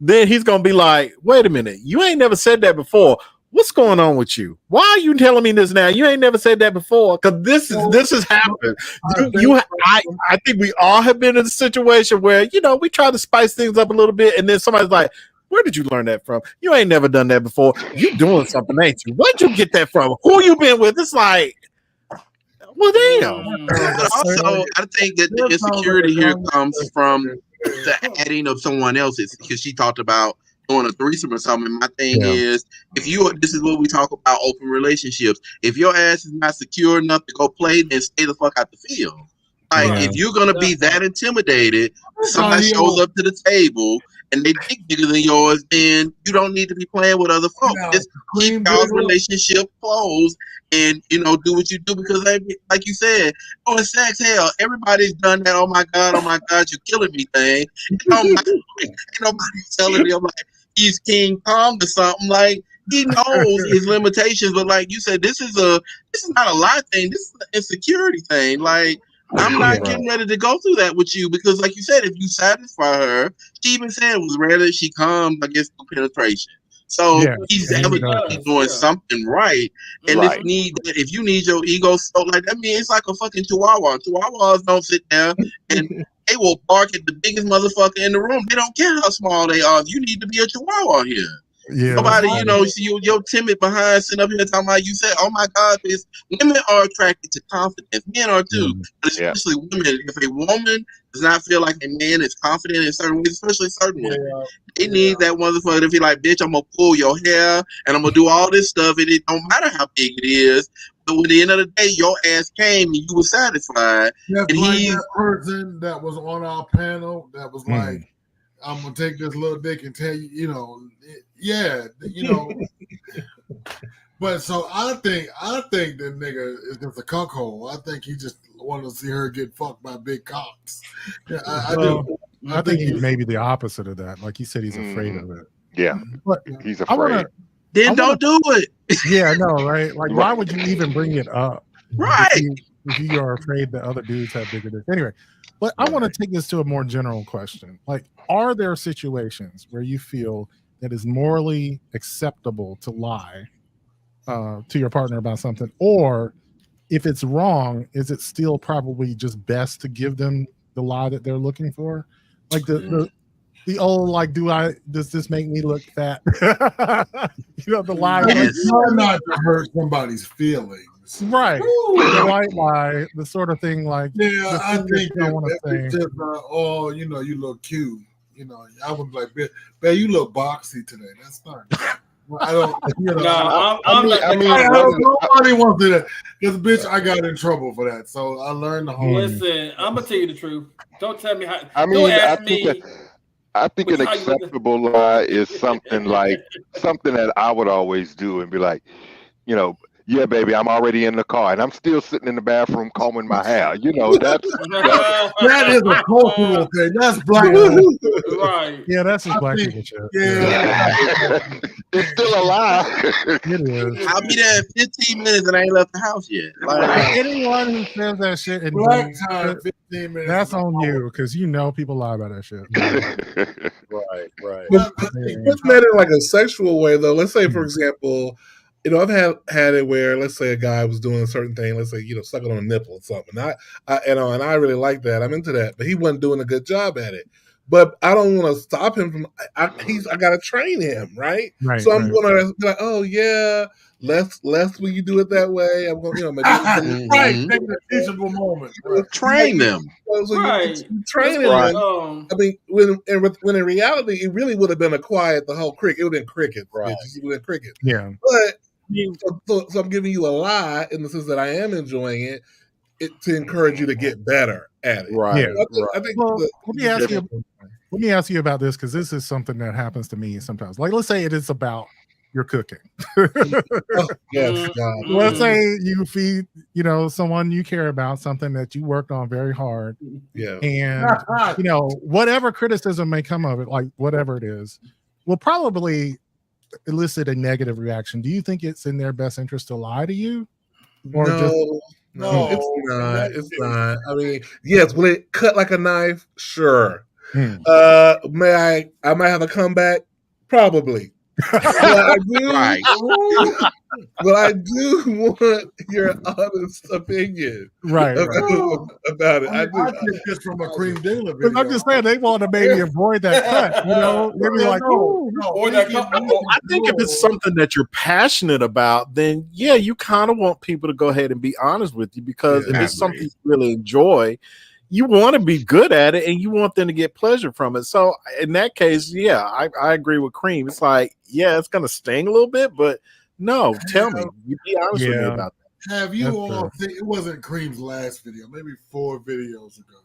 then he's gonna be like, "Wait a minute, you ain't never said that before. What's going on with you? Why are you telling me this now? You ain't never said that before." Because this has happened. I think we all have been in a situation where we try to spice things up a little bit, and then somebody's like, "Where did you learn that from? You ain't never done that before. You doing something, ain't you? Where'd you get that from? Who you been with?" It's like, well, damn. But also, I think that the insecurity here comes from the adding of someone else's, because she talked about doing a threesome or something. My thing is, this is what we talk about, open relationships. If your ass is not secure enough to go play, then stay the fuck out the field. Like, if you're gonna be that intimidated, somebody shows up to the table and they dick bigger than yours, then you don't need to be playing with other folks. Just keep y'all's relationship closed and do what you do, because like you said, doing sex, hell, everybody's done that. Oh my god, you're killing me thing. Ain't nobody telling me I'm like he's King Kong or something. Like, he knows his limitations, but like you said, this is not a lie thing. This is an insecurity thing. Like, I'm not getting ready to go through that with you, because like you said, if you satisfy her, she even said it was rare that she comes, I guess, through penetration. So he's evidently doing something right. And if you need your ego so like that, mean it's like a fucking chihuahua. Chihuahuas don't sit there and they will bark at the biggest motherfucker in the room. They don't care how small they are. You need to be a chihuahua here. Yeah, nobody, you're timid behind sitting up here talking about, you said, oh my God, this women are attracted to confidence. Men are too. But especially women. If a woman does not feel like a man is confident in certain ways, especially certain women, they need that motherfucker to be like, bitch, I'm gonna pull your hair and I'm gonna do all this stuff, and it don't matter how big it is. But at the end of the day, your ass came and you were satisfied. That's and like that person that was on our panel that was like, I'm gonna take this little dick and tell you, But so I think the nigga is just a cuckold. I think he just wanted to see her get fucked by big cocks. Yeah, I do. I think he's maybe the opposite of that. Like he said, he's afraid of it. Yeah, but he's afraid. Don't do it. Yeah, no, right? Like, why would you even bring it up? Right. If you are afraid that other dudes have bigger dicks. Anyway, but I want to take this to a more general question. Like, are there situations where you feel that is morally acceptable to lie to your partner about something? Or if it's wrong, is it still probably just best to give them the lie that they're looking for? Like the old, like, does this make me look fat? The lie. Try not to hurt somebody's feelings. Right. The white lie, the sort of thing, like, I think I want to say. Just, you look cute. I was like, babe, you look boxy today. That's fine. I don't. Nobody wants to do that, because bitch, I got in trouble for that. So I learned the whole. Listen, I'm gonna tell you the truth. Don't tell me how. I think an acceptable lie is something that I would always do and be like, yeah, baby, I'm already in the car and I'm still sitting in the bathroom combing my hair. That is a cultural thing. That's black. Right. Yeah, that's just black people shit. Yeah. It's still a lie. It is. I'll be there in 15 minutes and I ain't left the house yet. Anyone who says that shit in black time, 15 minutes. That's on you, because people lie about that shit. Right. It's not in like a sexual way though. Let's say, for example, I've had it where, let's say, a guy was doing a certain thing, let's say, sucking on a nipple or something. And I really like that. I'm into that, but he wasn't doing a good job at it. but I don't want to stop him from. I got to train him, right? Right, So I'm right. gonna be like, oh yeah, less when you do it that way. I'm going, maybe right, take the teachable moment. Right. Train them. So Right. you train him. Right. I mean, when in reality, it really would have been a quiet the whole cricket. It would have been cricket. Right. It would have been cricket. Yeah. But so I'm giving you a lie in the sense that I am enjoying it to encourage you to get better at it. Right. Yeah. I think Well, let me ask you about this, because this is something that happens to me sometimes. Like, let's say it is about your cooking. Yes, God. Let's say you feed, someone you care about, something that you worked on very hard. Yeah. And, whatever criticism may come of it, like whatever it is, will probably elicit a negative reaction. Do you think it's in their best interest to lie to you? Or No, it's not. It's not. I mean, yes, will it cut like a knife? Sure. I might have a comeback? Probably. But I do want your honest opinion, right? About it. I think just from a Cream Dilla video. I'm just saying they want to maybe avoid that cut. Maybe like, I think if it's something that you're passionate about, then yeah, you kind of want people to go ahead and be honest with you, because if it's something you really enjoy, you want to be good at it and you want them to get pleasure from it. So in that case, yeah, I agree with Cream. It's like, yeah, it's going to sting a little bit, but no, tell me. You be honest with me about that. Have you all think it wasn't Cream's last video, maybe 4 videos ago.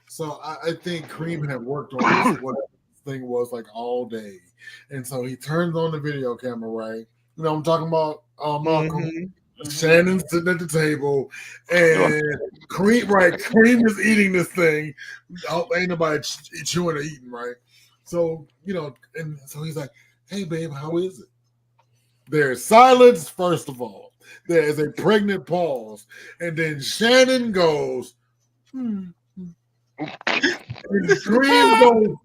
So I think Cream had worked on this, whatever this thing was, like all day. And so he turns on the video camera, right? I'm talking about Malcolm. Shannon's sitting at the table, and Cream is eating this thing. Ain't nobody chewing or eating, right? So, and so he's like, hey, babe, how is it? There's silence, first of all. There is a pregnant pause. And then Shannon goes, And Cream goes,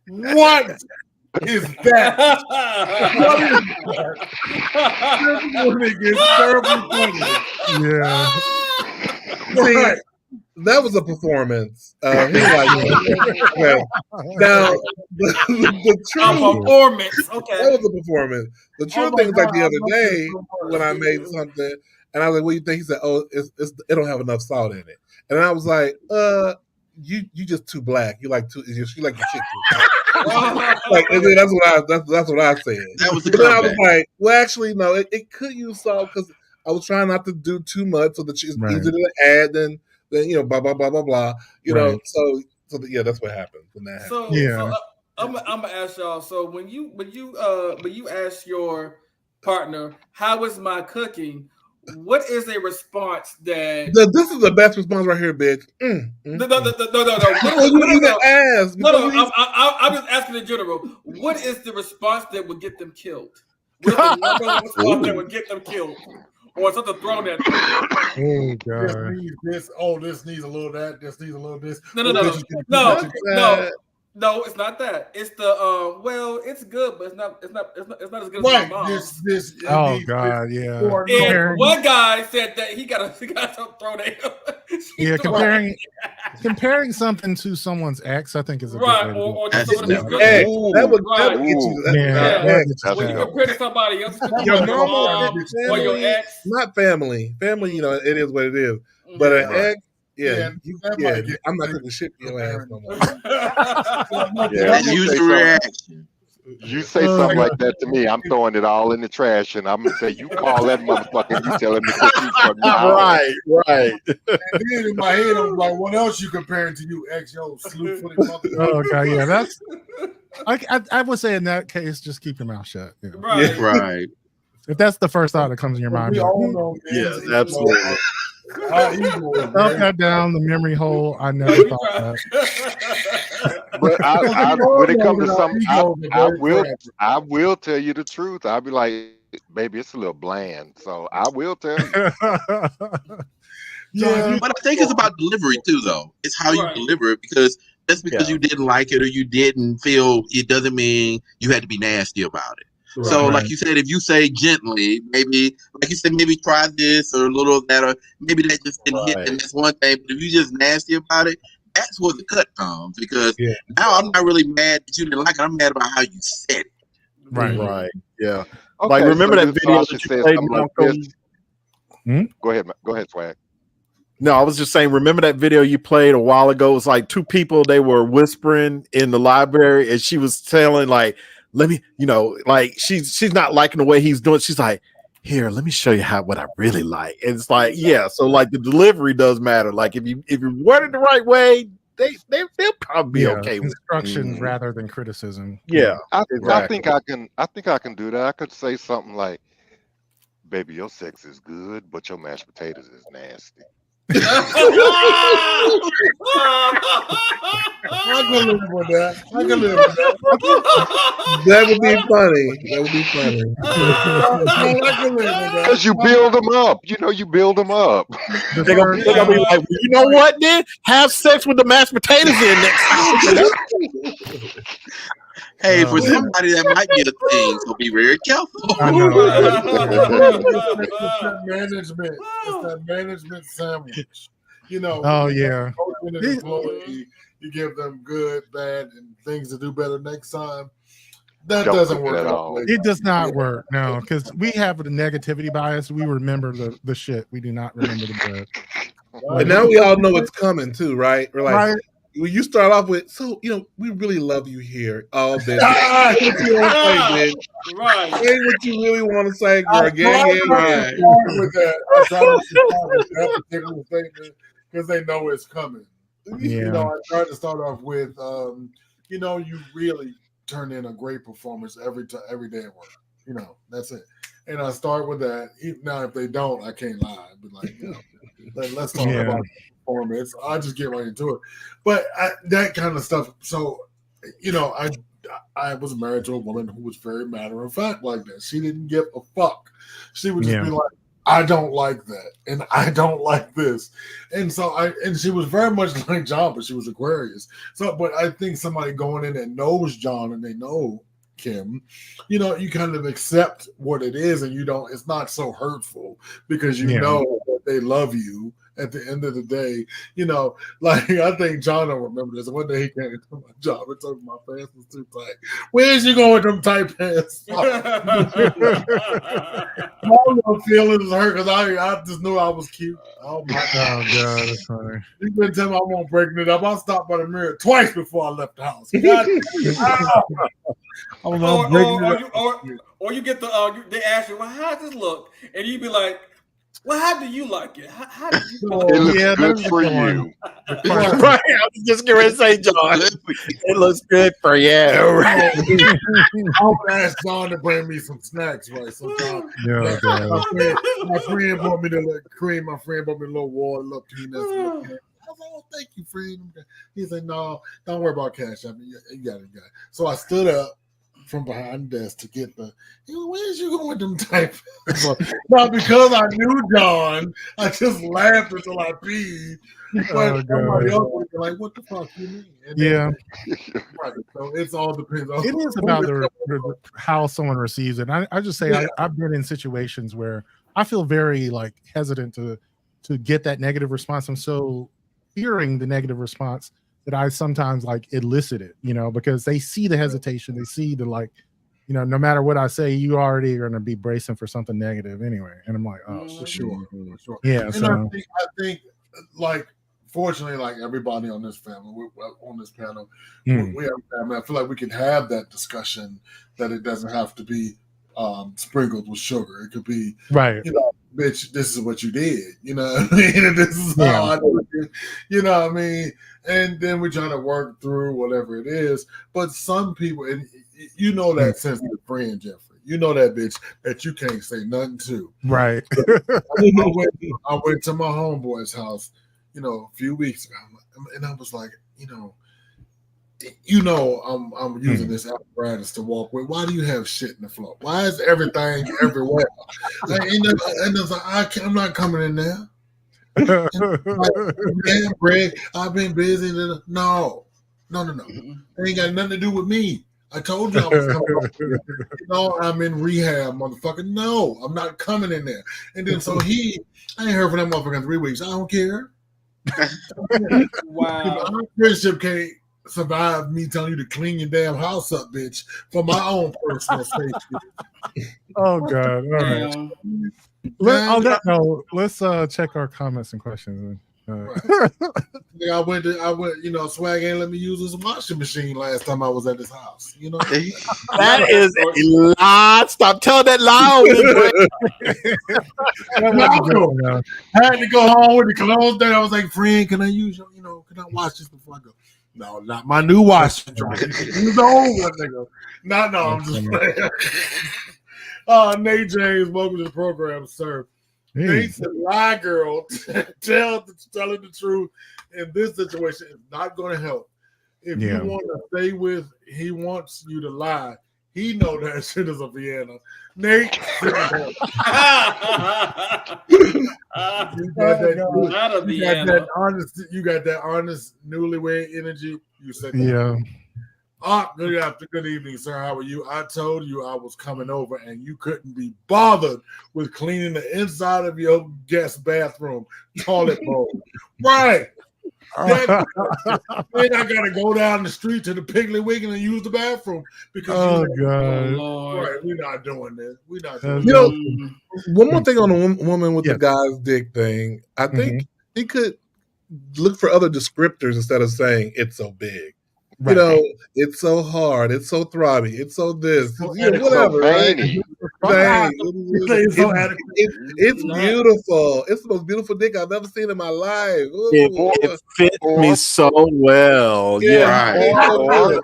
what is that? What is that? When it gets terribly funny. Yeah. See, that was a performance. He like okay. Now the true performance. Okay, that was a performance. The true thing is like the other day when I made something and I was like, "What do you think?" He said, "Oh, it don't have enough salt in it." And I was like, you just too black. You like your chick too." Like, and then that's what I said. That was the then I was like, well, actually, no, it could use salt because I was trying not to do too much so that it's easier to add than blah blah blah blah blah. So yeah, that's what happens when that happens. So I'm gonna ask y'all. So when you ask your partner, how is my cooking? What is a response that this is the best response right here, bitch? No. I'm just asking in general. What is the response that would get them killed? What is the number one response that would get them killed, or something thrown at them? Oh God! This needs this. Oh, this needs a little that. This needs a little this. No, it's not that. It's the well, it's good, but it's not as good as my mom. Oh God, yeah. And one guy said that he got something thrown at him. Yeah, comparing something to someone's ex, I think is a good way to do it. That would get you. When you compare to somebody else, your mom or your ex, not family. Family, it is what it is. But an ex. Yeah, I'm not going to ship your ass no more. Use the reaction. You say something like that to me, I'm throwing it all in the trash, and I'm gonna say, "You call that motherfucker? And you tell him to cook you from now." Right. And then in my head, I'm like, "What else you comparing to you, ex? Yo, slew footed motherfucker." Oh God, yeah, that's. I would say in that case, just keep your mouth shut. Yeah. Right. If that's the first thought that comes in your mind, we all know, yes, absolutely. Stuff that down the memory hole. I never thought that. But when it comes to something, I will tell you the truth. I'll be like, baby, it's a little bland. So I will tell you. Yeah, but I think it's about delivery too, though. It's how you deliver it, because just because you didn't like it or you didn't feel it doesn't mean you had to be nasty about it. Right. So, like you said, if you say gently, maybe, like you said, maybe try this or a little of that, or maybe that just didn't hit, and that's one thing. But if you just nasty about it, That's where the cut comes, because now I'm not really mad that you didn't like it. I'm mad about how you said it. Right. Yeah. Okay, Like, remember so that this video Sasha that you said played, something like Malcolm? this. Go ahead, Swag. No, I was just saying, remember that video you played a while ago? It was like two people, they were whispering in the library, and she was telling, like, let me, like she's not liking the way he's doing. She's like, here, let me show you what I really like. And it's like, yeah, so like the delivery does matter. Like if you word it the right way, they'll probably be okay with instructions rather than criticism. Yeah. I exactly. think I can do that. I could say something like, baby, your sex is good, but your mashed potatoes is nasty. I can live with that. That would be funny. That would be funny. I can live with that. Because you build them up. You build them up. They're gonna be like, well, you know what, then? Have sex with the mashed potatoes in next time. Hey, for somebody that might be a thing, so be very careful. I know. It's that management sandwich. Oh yeah. You give them good, bad, and things to do better next time. That Don't doesn't do work that at out. all. It does not work, no, because we have the negativity bias. We remember the shit. We do not remember the good. And now we all know it's coming too, right? We're like, Right. when you start off with, so we really love you here. All this. What you want to say, bitch? Right. Say what you really want to say, girl. I try with that particular statement because they know it's coming. Yeah. I try to start off with, you really turn in a great performance every day at work. That's it. And I start with that. Now, if they don't, I can't lie. But let's talk about performance. I just get right into it. But that kind of stuff. So, I was married to a woman who was very matter of fact like that. She didn't give a fuck. She would just be like, I don't like that, and I don't like this, and she was very much like John, but she was Aquarius. So, but I think somebody going in that knows John and they know Kim, you kind of accept what it is, and it's not so hurtful because you know that they love you. At the end of the day, I think John don't remember this. One day he came into my job and told me my pants was too tight. Where's you going with them tight pants? My little feelings hurt because I just knew I was cute. Oh my God, that's funny. You been telling me I won't break it up. I stopped by the mirror twice before I left the house. God, or you get they ask you, well, how does this look? And you be like, well, how do you like it? How do you like it? Looks good for you. Right. I was just going to say, John, it looks good for you. I would ask John to bring me some snacks, right? Sometimes my friend brought me the cream. My friend brought me a little water, a little peanuts. I was like, oh, thank you, friend. He said, no, don't worry about cash. I mean, you got it. So I stood up from behind the desk to get where's you going with them type? Now, because I knew John, I just laughed until I peed. But somebody else would be like, what the fuck you mean? And right. So it all depends on it is about how someone receives it. I just say I've been in situations where I feel very hesitant to get that negative response. I'm so fearing the negative response that I sometimes elicit it, because they see the hesitation, they see the no matter what I say, you already are going to be bracing for something negative anyway. And I'm like, oh, for sure. Yeah. And So I think fortunately, everybody on this family, on this panel, we have a family. I feel like we can have that discussion that it doesn't have to be sprinkled with sugar. It could be, right. Bitch, this is what you did. You know what I mean? And this is how I do it. You know what I mean? And then we try to work through whatever it is. But some people, and that sensitive friend, Jeffrey. You know that bitch that you can't say nothing to. Right. I went to my homeboy's house, a few weeks ago, and I was like, I'm using this apparatus to walk with. Why do you have shit in the floor? Why is everything everywhere? And I was like, I'm not coming in there. Damn, Greg, I've been busy. No. It ain't got nothing to do with me. I told you I was coming. I'm in rehab, motherfucker. No, I'm not coming in there. And then I ain't heard from that motherfucker in 3 weeks. I don't care. Wow. Our friendship can't survive me telling you to clean your damn house up, bitch, for my own personal safety. Oh God! All right. On that note, let's check our comments and questions. I went, Swag ain't let me use his washing machine last time I was at his house. You know, that is a lie. Stop telling that lie. I had to go home with the clothes there. I was like, friend, can I use your, can I wash this before I go? No, not my new washing dryer. Use the old one, nigga. No, I'm just playing. Nate James, welcome to the program, sir. Hey. Nate said, lie, girl. telling the truth in this situation is not going to help. If you want to stay with, he wants you to lie. He know that shit is a Vienna. Nate, you got that honest newlywed energy. You said that. Good evening, sir. How are you? I told you I was coming over and you couldn't be bothered with cleaning the inside of your guest bathroom toilet bowl. Right. Then I gotta go down the street to the Piggly Wiggly and use the bathroom because right, we're not doing this. We're not doing this. One more thing on the woman with the guy's dick thing. I think he could look for other descriptors instead of saying it's so big. Right. It's so hard, it's so throbby, it's so this, whatever. Right? It's beautiful. It's the most beautiful dick I've ever seen in my life. It fits me so well. It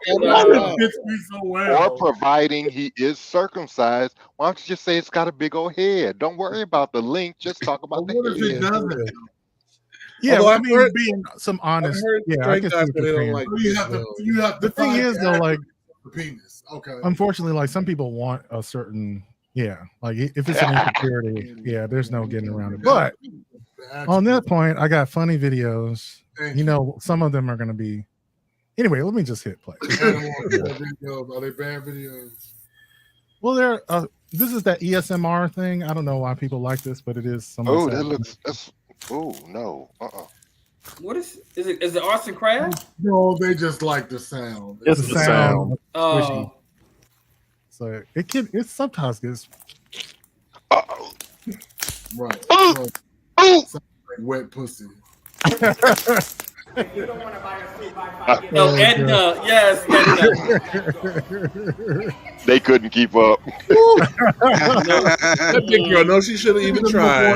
fits me so well. Or providing he is circumcised, why don't you just say it's got a big old head? Don't worry about the length. Just talk about the head. What if it doesn't? Yeah, I mean, being some honest. I can see what you're saying. Like you have to. The thing is, though, like the penis. Okay. Unfortunately, like some people want a certain, like if it's an insecurity, there's no getting around it. But on that point, I got funny videos. Some of them are going to be. Anyway, let me just hit play. Are they bad videos? Well, this is that ESMR thing. I don't know why people like this, but it is. Oh no! What is it? Is it arts and crafts? No, they just like the sound. It's the sound. Oh, so it sometimes gets right. Sounds like wet pussy. You don't want to buy a free Wi-Fi. No, Edna. Yes, Edna. They couldn't keep up. That big girl, no, she shouldn't even try.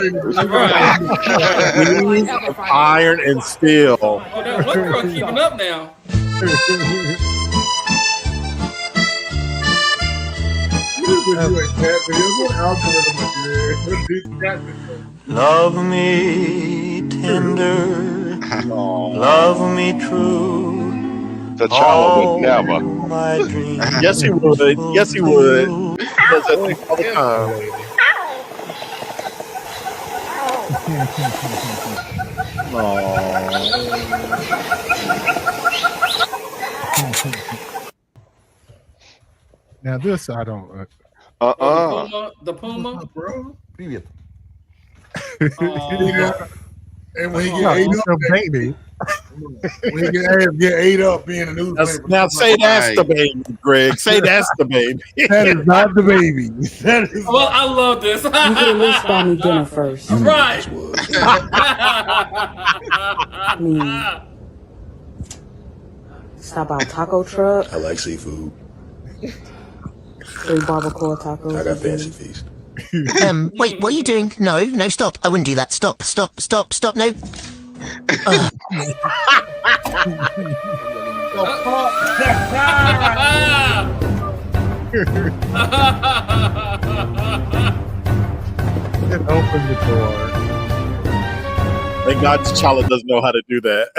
Iron and steel. What girl keeping up now? Love me tender. Love me true. The child would never. Yes, he would. Yes, he would. Yes, I think all the time. Now this I don't. The Puma, bro. Привет. And when he get ate up, baby. When he get ate up being a newspaper. Now say that's the baby, Greg. Say that's the baby. That is not the baby. That is well, I love this. You could at least buy me dinner first. Right. I mean, stop by a taco truck. I like seafood. 3 barbacoa tacos. I got fancy feast. Wait, what are you doing? No, stop. I wouldn't do that. Stop, no. It opened the door. Thank God T'Challa doesn't know how to do that.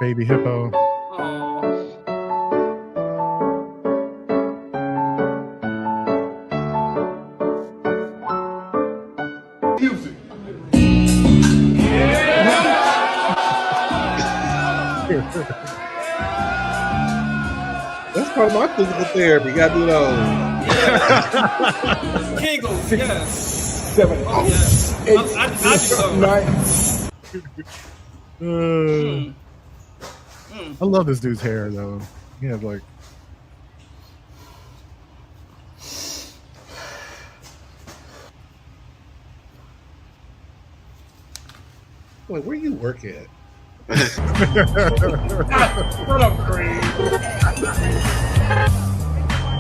Baby hippo. That's part of my physical therapy. You gotta do those. Kegels, yes. 7. Oh, yes. Nice. I love this dude's hair though. He has like. Like, where you work at? What up, Creed?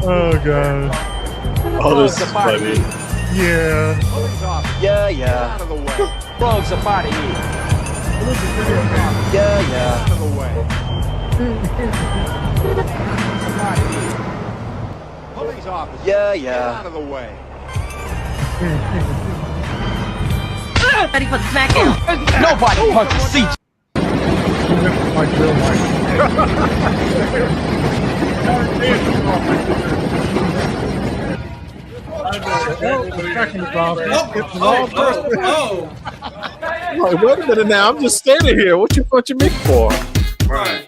Oh god. Oh, this is funny. Yeah. Yeah, yeah. Out of the way. Dogs up out of here. Yeah, yeah. Out of the way. Police officer. Yeah, yeah. Out of the way. Ready for the smackdown. Nobody punches seats. Like Bill Mike. Like, wait a minute now. I'm just standing here. What you punching me for? Right.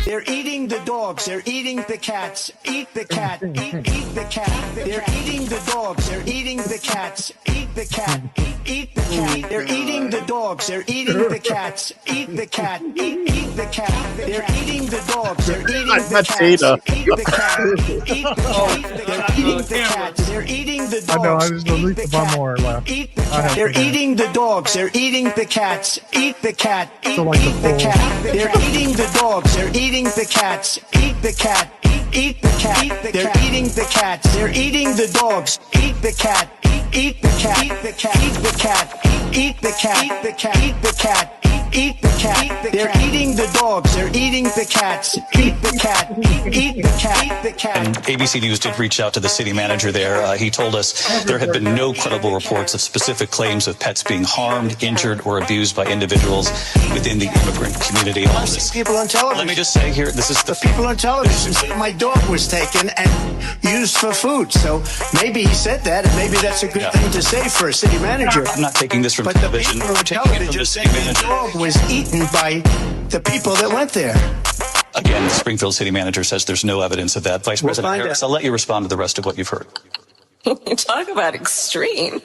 They're eating the dogs. They're eating the cats. Eat the cat. Eat the cat. They're eating the dogs. They're eating the cats. Eat the cat. Eat the cat. They're eating the dogs. They're eating the cats. Eat the cat. Eat the cat. They're eating the dogs. They're eating the cats. Eat the cat. Eat the cat. They're eating the cats. They're eating the dogs. I know. I just released one more left. Eat the cat. They're eating the dogs. They're eating the cats. Eat the cat. Eat So like the cat. They're eating the dogs. They're eating the cats. Eat the cat. Eat the cat. They're eating the cats. They're eating the dogs. Eat the cat. Eat the cat. Eat the cat. Eat the cat. Eat the cat. Eat the cat. Eat the cat. Eat the cat. They're eating the dogs. They're eating the cats. Eat the cat. Eat the cat. Eat the cat. And ABC News did reach out to the city manager there. He told us there had been no credible reports of specific claims of pets being harmed, injured, or abused by individuals within the immigrant community. I see people on television. Let me just say here, this is the people on television said my dog was taken and used for food. So maybe he said that, and maybe that's a good thing to say for a city manager. I'm not taking this from But television. the people on I'm taking it from television the said city the manager. dog was eaten by the people that went there. Again, the Springfield city manager says there's no evidence of that. Vice President Harris, I'll let you respond to the rest of what you've heard. Talk about extreme.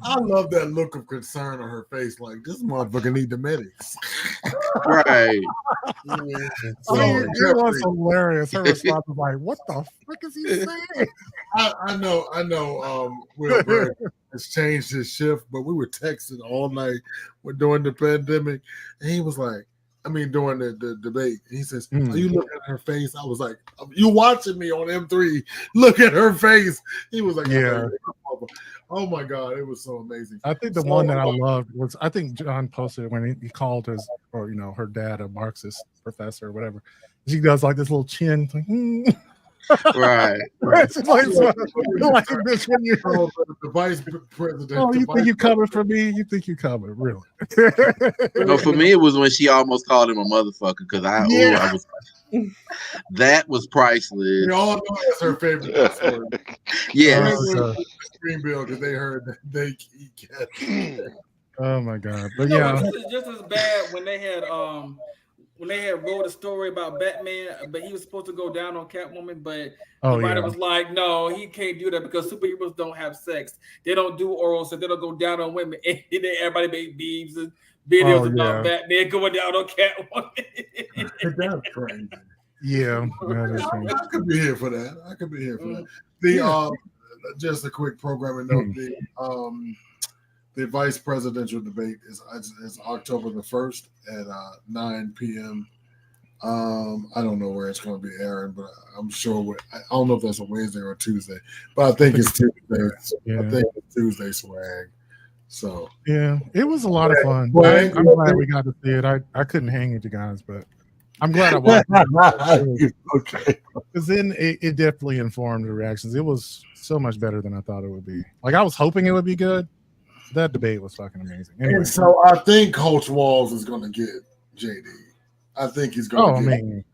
I love that look of concern on her face. Like, this motherfucker need the medics. Right. I mean, it was hilarious. Her response was like, "What the fuck is he saying?" I know. Will Bird has changed his shift, but we were texting all night during the pandemic, and he was like, during the debate, he says, "Are you looking at her face?" I was like, "You watching me on M3? Look at her face." He was like, "Yeah." Oh my God, it was so amazing. I think the one that I loved was, I think John posted it when he called his, or her dad a Marxist professor or whatever. She does like this little chin, like, Right. It's like this when you the vice president. Oh, you think you covered for me? You think you covered, really? No, for me, it was when she almost called him a motherfucker because I was. That was priceless. We all know that's her favorite story. Yes. Greenville, because they heard that they get. Oh my God! But this is just as bad when they had wrote a story about Batman, but he was supposed to go down on Catwoman, but the writer was like, no, he can't do that because superheroes don't have sex. They don't do oral sex. They don't go down on women. And then everybody made beeps and videos about Batman going down on Catwoman. That's crazy. Yeah, I could be here for that. The just a quick programming note. The vice presidential debate is October the 1st at 9 p.m. I don't know where it's going to be airing, but I'm sure. I don't know if that's a Wednesday or a Tuesday, but I think it's Tuesday. Yeah. I think it's Tuesday swag. So yeah, it was a lot of fun. Swag. I'm glad we got to see it. I couldn't hang with you guys, but I'm glad I watched it. Okay. Because then it definitely informed the reactions. It was so much better than I thought it would be. Like, I was hoping it would be good. That debate was fucking amazing. Anyway. And so I think Coach Walls is going to get JD. I think he's going to get it.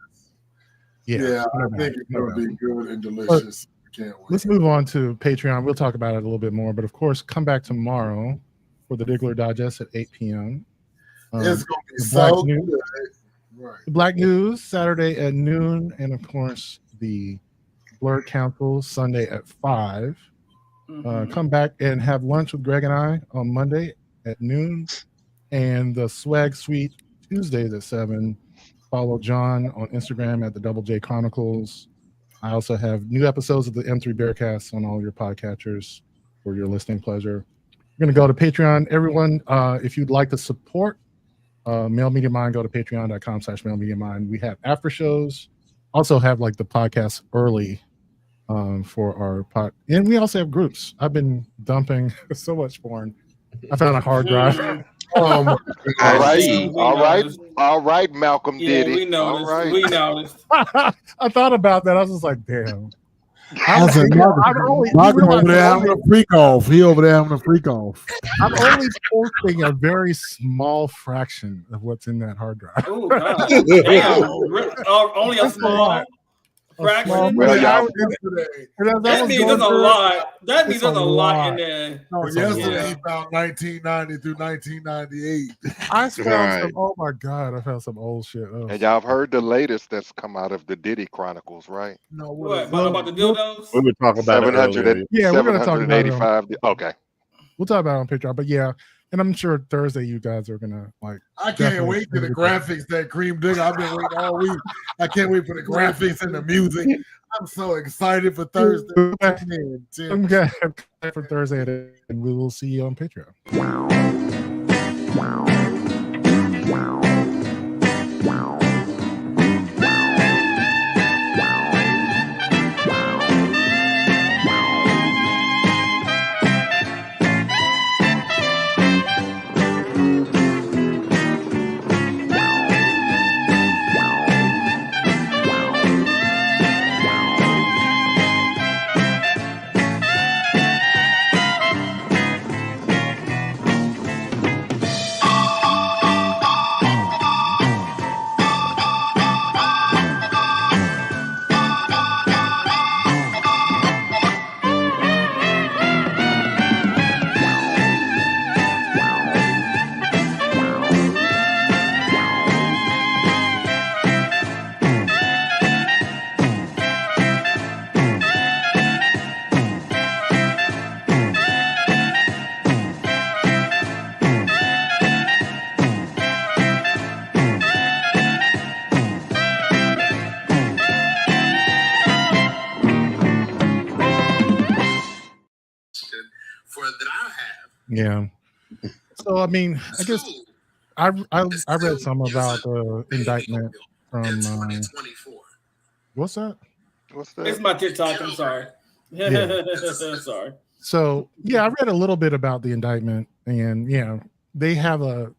Yeah, I think it's going to be good and delicious. Can't wait. Let's move on to Patreon. We'll talk about it a little bit more. But, of course, come back tomorrow for the Diggler Digest at 8 p.m. It's gonna be the so Black News, good. Right. the Black News Saturday at noon, and of course the Blurred Council Sunday at 5. Come back and have lunch with Greg and I on Monday at noon, and the Swag Suite Tuesdays at 7. Follow John on Instagram at the Double J Chronicles. I also have new episodes of the M3 Bearcast on all your podcatchers for your listening pleasure. We're going to go to Patreon. Everyone, if you'd like to support Male Media Mind, go to patreon.com/Male Media Mind. We have after shows, also have like the podcast early for our pod, and we also have groups. I've been dumping so much porn. I found a hard drive. All right, Malcolm did it. We noticed. All right. We noticed. I thought about that. I was just like, damn. I said, Malcolm over there having a freak off. He over there having a freak off. I'm only posting a very small fraction of what's in that hard drive. Oh God! Damn. Only a small fraction. Well, y'all, that means there's a lot. That means there's a lot in there. No, yesterday he found 1990 through 1998. I found some. Oh my God! I found some old shit. Oh. And y'all have heard the latest that's come out of the Diddy Chronicles, right? No, what about the dildos? We were talking about 700. Yeah, we're gonna talk about it. 785. Okay, we'll talk about it on Patreon. But yeah, and I'm sure Thursday you guys are gonna like. I can't wait for the graphics that Cream Digger. I've been waiting all week. I can't wait for the graphics and the music. I'm so excited for Thursday. I'm good for Thursday, and we will see you on Patreon. Yeah. So I mean, I guess I read some about the indictment from what's that? What's that? It's my TikTok. I'm sorry. Yeah. Sorry. So yeah, I read a little bit about the indictment, and yeah, they have a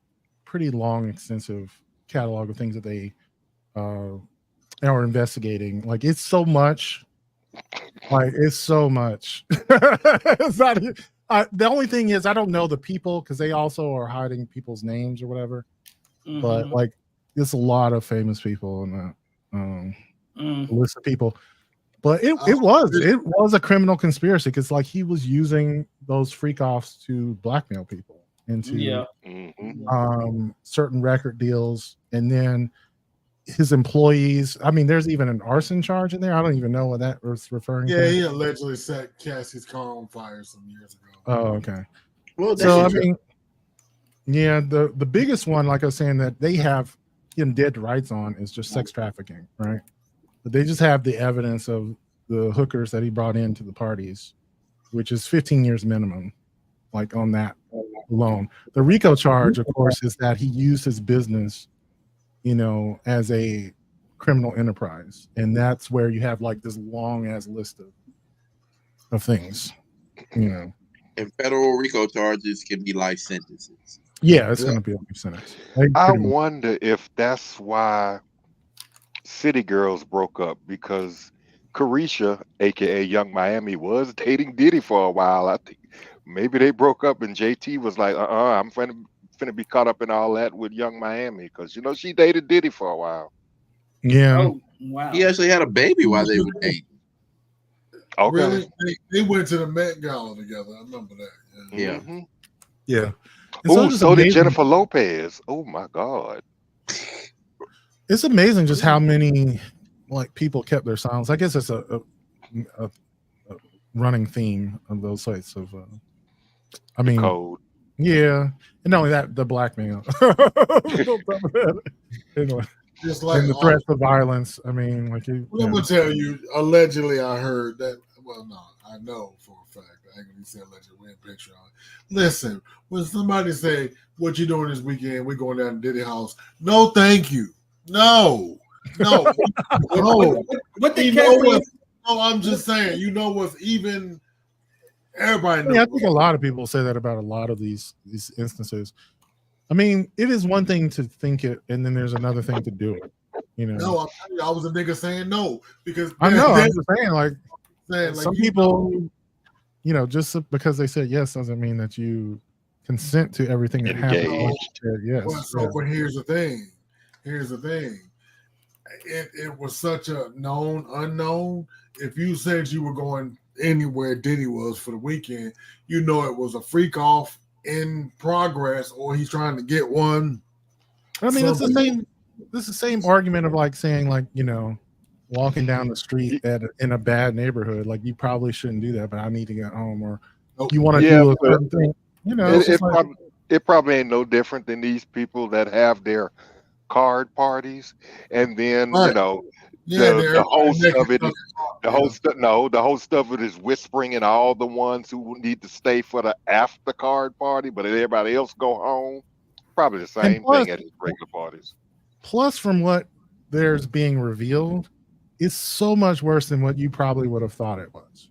pretty long, extensive catalog of things that they are investigating. Like it's so much. Like it's so much. It's not. The only thing is I don't know the people because they also are hiding people's names or whatever. Mm-hmm. But like there's a lot of famous people in the list of people. But it was a criminal conspiracy because like he was using those freak offs to blackmail people into certain record deals, and then his employees. I mean, there's even an arson charge in there. I don't even know what that was referring to. Yeah, he allegedly set Cassie's car on fire some years ago. Oh, okay. Well, so I mean, yeah, the biggest one, like I was saying, that they have him dead to rights on is just sex trafficking, right? But they just have the evidence of the hookers that he brought into the parties, which is 15 years minimum, like on that alone. The RICO charge, of course, is that he used his business, you know, as a criminal enterprise, and that's where you have like this long ass list of things, you know. And federal RICO charges can be life sentences. Yeah, it's going to be a life sentence. I wonder if that's why City Girls broke up, because Carisha, aka Young Miami, was dating Diddy for a while. I think maybe they broke up, and JT was like, I'm finna be caught up in all that with Young Miami, because you know she dated Diddy for a while. Yeah. Oh, wow. He actually had a baby while they were dating. Okay. Really? They went to the Met Gala together. I remember that. Yeah. Yeah. Oh, so did Jennifer Lopez. Oh my God. It's amazing just how many like people kept their silence. I guess it's a running theme of those sites of I mean code. Yeah. And not only that, the blackmail. Anyway, Just like and the threats of violence. I mean, like I'm gonna tell you, allegedly I heard that, well no, I know for a fact. I ain't gonna say allegedly, we ain't picture on it. Listen, when somebody say, what you doing this weekend? We're going down to Diddy house. No, thank you. No. No. What the No, I'm just saying, you know what's even everybody knows. Yeah, I think a lot of people say that about a lot of these instances. I mean, it is one thing to think it, and then there's another thing to do it. You know. No, I'm telling you, I was a nigga saying no because I know. I'm just saying, some people, you know, just because they said yes doesn't mean that you consent to everything that happens. Yes. But here's the thing. It was such a known unknown. If you said you were going anywhere Diddy was for the weekend, you know it was a freak off in progress, or he's trying to get one. I mean, it's the same. This is the same argument of like saying, like, you know, walking down the street in a bad neighborhood, like you probably shouldn't do that, but I need to get home, or you want to do a certain thing. You know, it probably ain't no different than these people that have their card parties, and then you know the host of it is the host of it is whispering at all the ones who need to stay for the after card party, but everybody else go home. Probably the same thing at his regular parties. Plus, from what there's being revealed, it's so much worse than what you probably would have thought it was.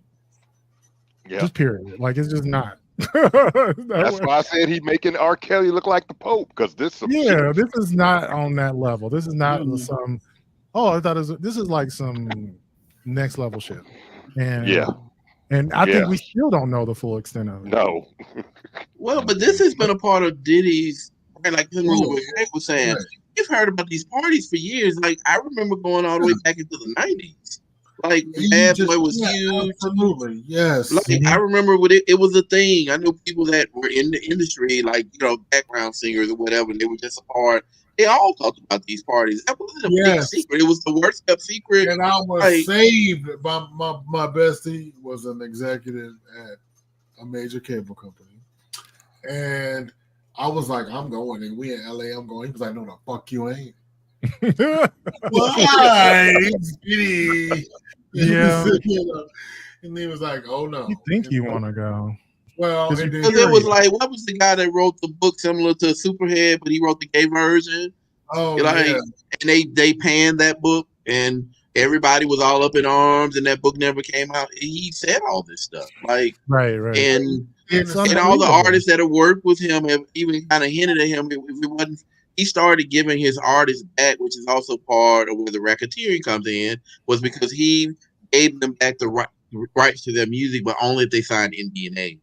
Yeah, just period. Like it's just not. That's why I said he making R. Kelly look like the Pope, because this is not on that level. This is not some. Oh, I thought this is like some next level shit. And I think we still don't know the full extent of it. No. Well, but this has been a part of Diddy's, like what Greg was saying. Right. You've heard about these parties for years. Like I remember going all the way back into the 90s. Like Bad Boy was huge. Absolutely, yes. Like I remember when it was a thing. I knew people that were in the industry, like background singers or whatever. And they were just a part. They all talked about these parties. That wasn't a big secret. It was the worst kept secret. And I was saved by my bestie was an executive at a major cable company, and I was like, I'm going, and we in LA. I'm going. He was like, no, the fuck you ain't. Why? Yeah. And he was like, oh no. You think you want to go? Well, because it was like, what was the guy that wrote the book similar to Superhead, but he wrote the gay version? Oh, and they panned that book, and everybody was all up in arms, and that book never came out. He said all this stuff, like right, and all the artists that have worked with him have even kind of hinted at him. If it wasn't, he started giving his artists back, which is also part of where the racketeering comes in, was because he gave them back the rights to their music, but only if they signed NDAs.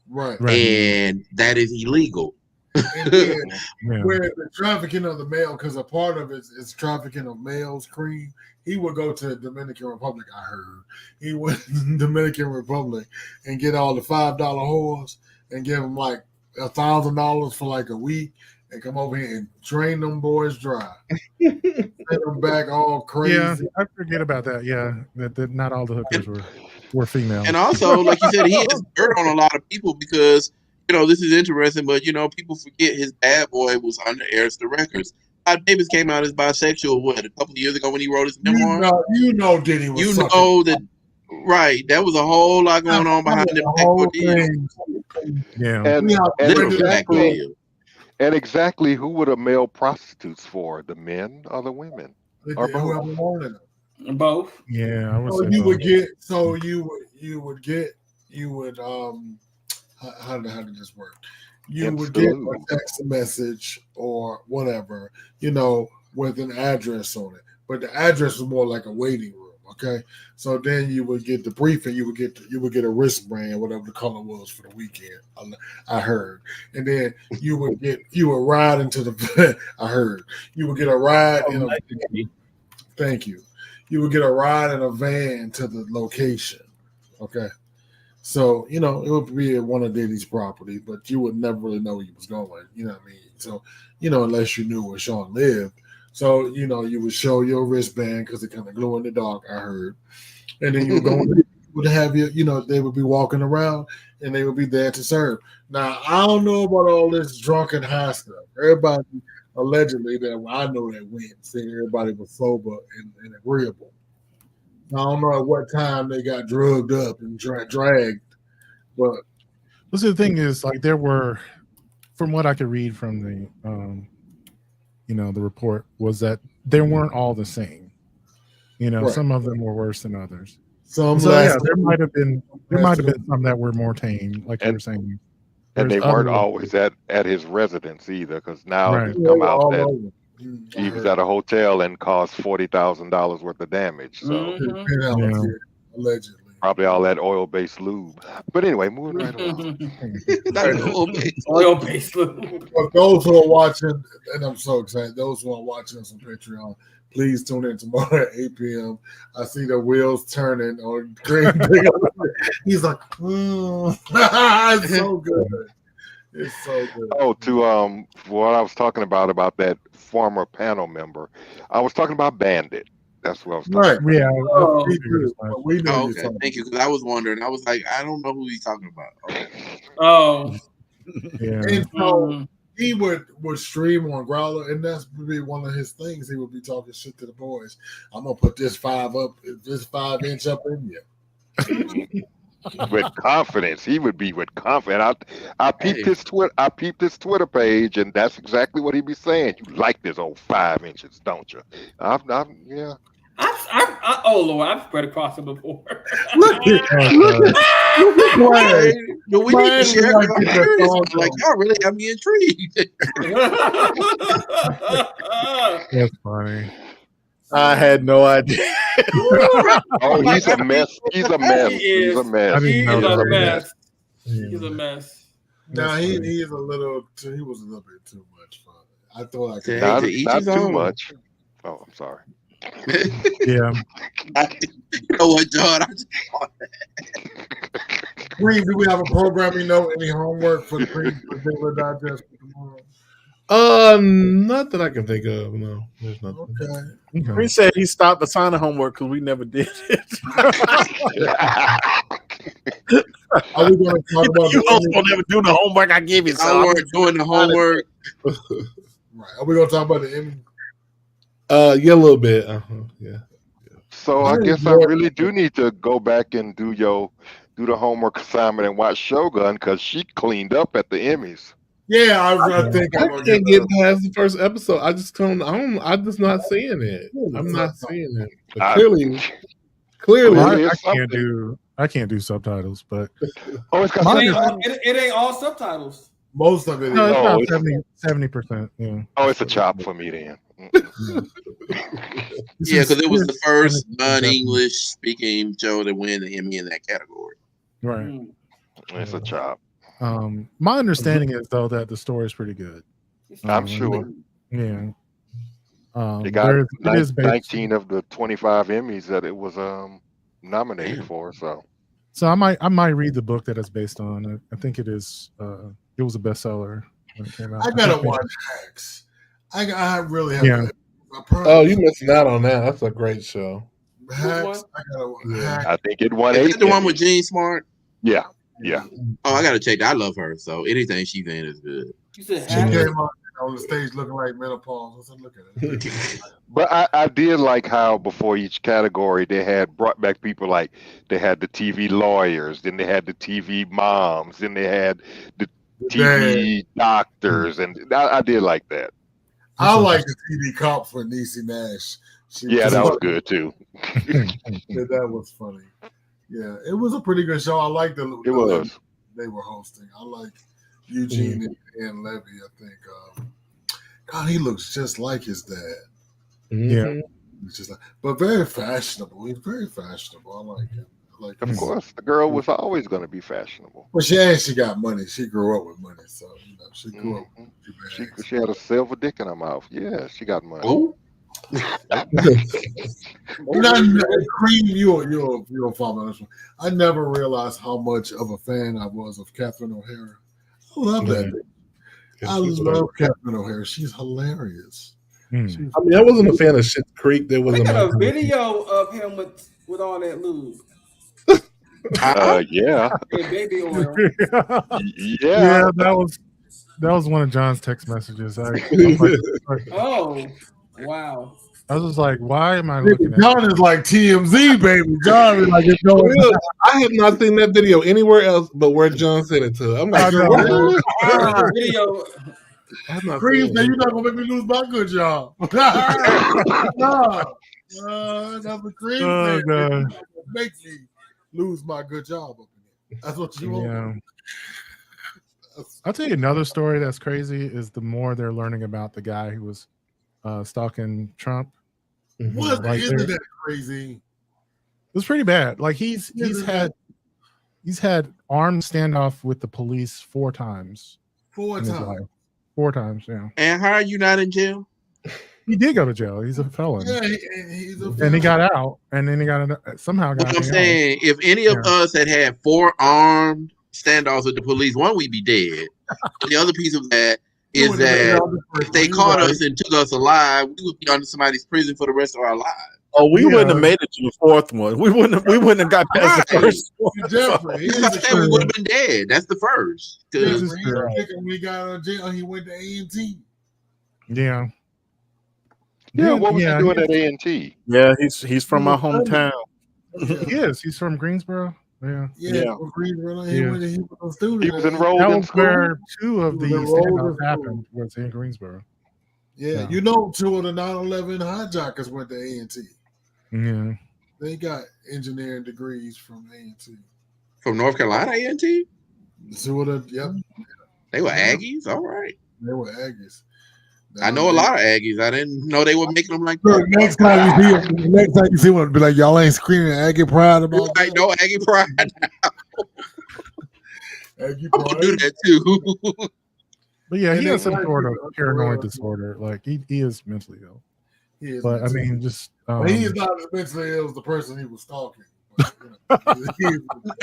Right. And that is illegal. Where the trafficking of the mail, because a part of it is trafficking of males, cream. He would go to the Dominican Republic, I heard. He went to the Dominican Republic and get all the $5 whores and give them like $1,000 for like a week and come over here and drain them boys dry. Send them back all crazy. Yeah, I forget about that. Yeah, that not all the hookers were female. And also, like you said, he has dirt on a lot of people because, this is interesting, but, people forget his Bad Boy was under Arista Records. Todd Davis came out as bisexual, a couple of years ago when he wrote his memoir? Diddy was right. That was a whole lot going on behind the whole thing. Yeah. And exactly who were the male prostitutes for? The men or the women? Or both? Both. Yeah, I would so say you both. would get. So you would. How did this work? You would get a text message or whatever, with an address on it. But the address was more like a waiting room. Okay, so then you would get the briefing. You would get a wristband, whatever the color was for the weekend. I heard, and then you would ride into the. I heard you would get a ride in a. Thank you. You would get a ride in a van to the location. Okay, So, it would be at one of Diddy's properties, but you would never really know he was going. You know what I mean? So, unless you knew where Sean lived. So, you would show your wristband because it kind of glow in the dark, I heard. And then you would go would have they would be walking around and they would be there to serve. Now, I don't know about all this drunken high stuff. Everybody allegedly that I know that went, saying everybody was sober and agreeable. I don't know at what time they got drugged up and dragged, but the thing is, like, there were, from what I could read from the, the report, was that they weren't all the same. Right. Some of them were worse than others. Some there might have been some that were more tame, like you were saying. And they weren't always at his residence either, because now it's come out that he was at a hotel and caused $40,000 worth of damage. So allegedly, probably all that oil-based lube. But anyway, moving right along. Oil-based lube. For those who are watching, and I'm so excited, those who are watching us on Patreon, please tune in tomorrow at 8 p.m. I see the wheels turning on Green. He's like, it's so good. It's so good. Oh, to what I was talking about that former panel member, I was talking about Bandit. That's what I was talking about. Yeah. We know okay. Thank you. Because I was wondering. I was like, I don't know who he's talking about. Okay. Oh. Yeah. And so he would stream on Growler, and that's would be one of his things. He would be talking shit to the boys. I'm gonna put this 5-inch up in you. With confidence, he would be with confidence. I peeped his Twitter. I peeped his Twitter page, and that's exactly what he'd be saying. You like this old 5 inches, don't you? Yeah. Oh Lord, I've spread across it before. But we need to share. Like, y'all really got me intrigued. That's funny. I had no idea. Oh, he's a mess. He's a mess. He's a mess. He's a mess. He's a mess. Now he is a little. He was a little bit too much fun. I thought I could not too much. Oh, I'm sorry. Yeah. You know what, John? I just Green, do we have a programming note? Any homework for the Daily Digest for tomorrow? Not that I can think of. No, there's nothing. Okay. He said he stopped the signing homework because we never did it. Are we going to talk about? You also never do the homework I gave you. I weren't doing the homework. Right. Are we going to talk about the Emmy? Yeah, a little bit. Yeah. So I guess I really do need to go back and do the homework assignment and watch Shogun because she cleaned up at the Emmys. Yeah, I think I can't get past the first episode. I just don't. I'm just not seeing it. I'm not seeing it. But clearly, I can't do subtitles, but it's got it ain't all subtitles. Most of it. No, it's about 70%. Yeah. Oh, it's a chop for me then. Yeah, because it was the first non-English speaking show to win the Emmy in that category. Right. It's a chop. My understanding is though that the story is pretty good. I'm sure. Yeah. It got 19 of the 25 Emmys that it was nominated for. So I might read the book that it's based on. I think it is. It was a bestseller when it came out. I gotta watch Hacks. I really have. Yeah. Oh, you missing out on that. That's a great show. Hacks. I think it won Is 8. that the one with Jean Smart? Yeah. Oh, I gotta check that. I love her, so anything she's in is good. You said She came on the stage looking like menopause. I said, look at it. But I did like how before each category they had brought back people like they had the TV lawyers, then they had the TV moms, then they had the TV doctors, and I did like that. I like the TV cop for Niecy Nash. That was good too. That was funny. Yeah, it was a pretty good show. I liked the was. They were hosting. I like Eugene and Levy. I think. God, he looks just like his dad. Yeah, just like, but very fashionable. He's very fashionable. I like him. Of course, the girl was always going to be fashionable. Well, she got money. She grew up with money, so she grew up. With she had a silver dick in her mouth. Yeah, she got money. Oh. Cream, you'll follow on this one. I never realized how much of a fan I was of Catherine O'Hara. I love that bitch. I love Catherine O'Hara. She's hilarious. I mean, I wasn't a fan of Schitt's Creek. There was They got a a video of him with all that lube. Yeah. Baby oil. Yeah, that was one of John's text messages. Oh, wow. I was just like, why am I looking at John is like TMZ, baby. John is like, it's going Real, I have not seen that video anywhere else but where John sent it to. I'm like, Video. Cream, now you're not gonna make me lose my good job. That's what Cream said. God. Make me lose my good job up in here. That's what you want. Yeah. I'll tell you another story that's crazy is the more they're learning about the guy who was stalking Trump. What? Like, Isn't that crazy? It was pretty bad. Like he's had armed standoff with the police 4 times. 4 in his times. life. 4 times, yeah. And how are you not in jail? He did go to jail. He's a felon. Yeah, he's a felon. And he got out, and then he somehow got out. I'm saying, if any of us had 4 armed standoffs with the police, one, we'd be dead. The other piece of that is that if they caught us and took us alive, we would be under somebody's prison for the rest of our lives. Oh, we wouldn't have made it to the 4th one. We wouldn't have got past the first one. Definitely. We would have been dead. That's the first. When he got out of jail, he went to A&T. Yeah. Yeah, what was he doing at A&T? Yeah, he's from my hometown. He is. He's from Greensboro. Yeah. From Greensboro. He was a student. He was enrolled that in was school. where 2 of the standoffs happened was in Greensboro. Yeah, you know, 2 of the 9/11 hijackers went to A&T. Yeah. They got engineering degrees from A&T. From North Carolina, A&T? 2 of the, yep. They were Aggies? All right. They were Aggies. I know a lot of Aggies. I didn't know they were making them like that. Look, next time you see one, be like, y'all ain't screaming Aggie pride about that. I know Aggie pride now. Aggie pride. I'm gonna do that too. But yeah, he has some sort of paranoid disorder. Like he is mentally ill. He is but I mean, just he is not as mentally ill as the person he was stalking.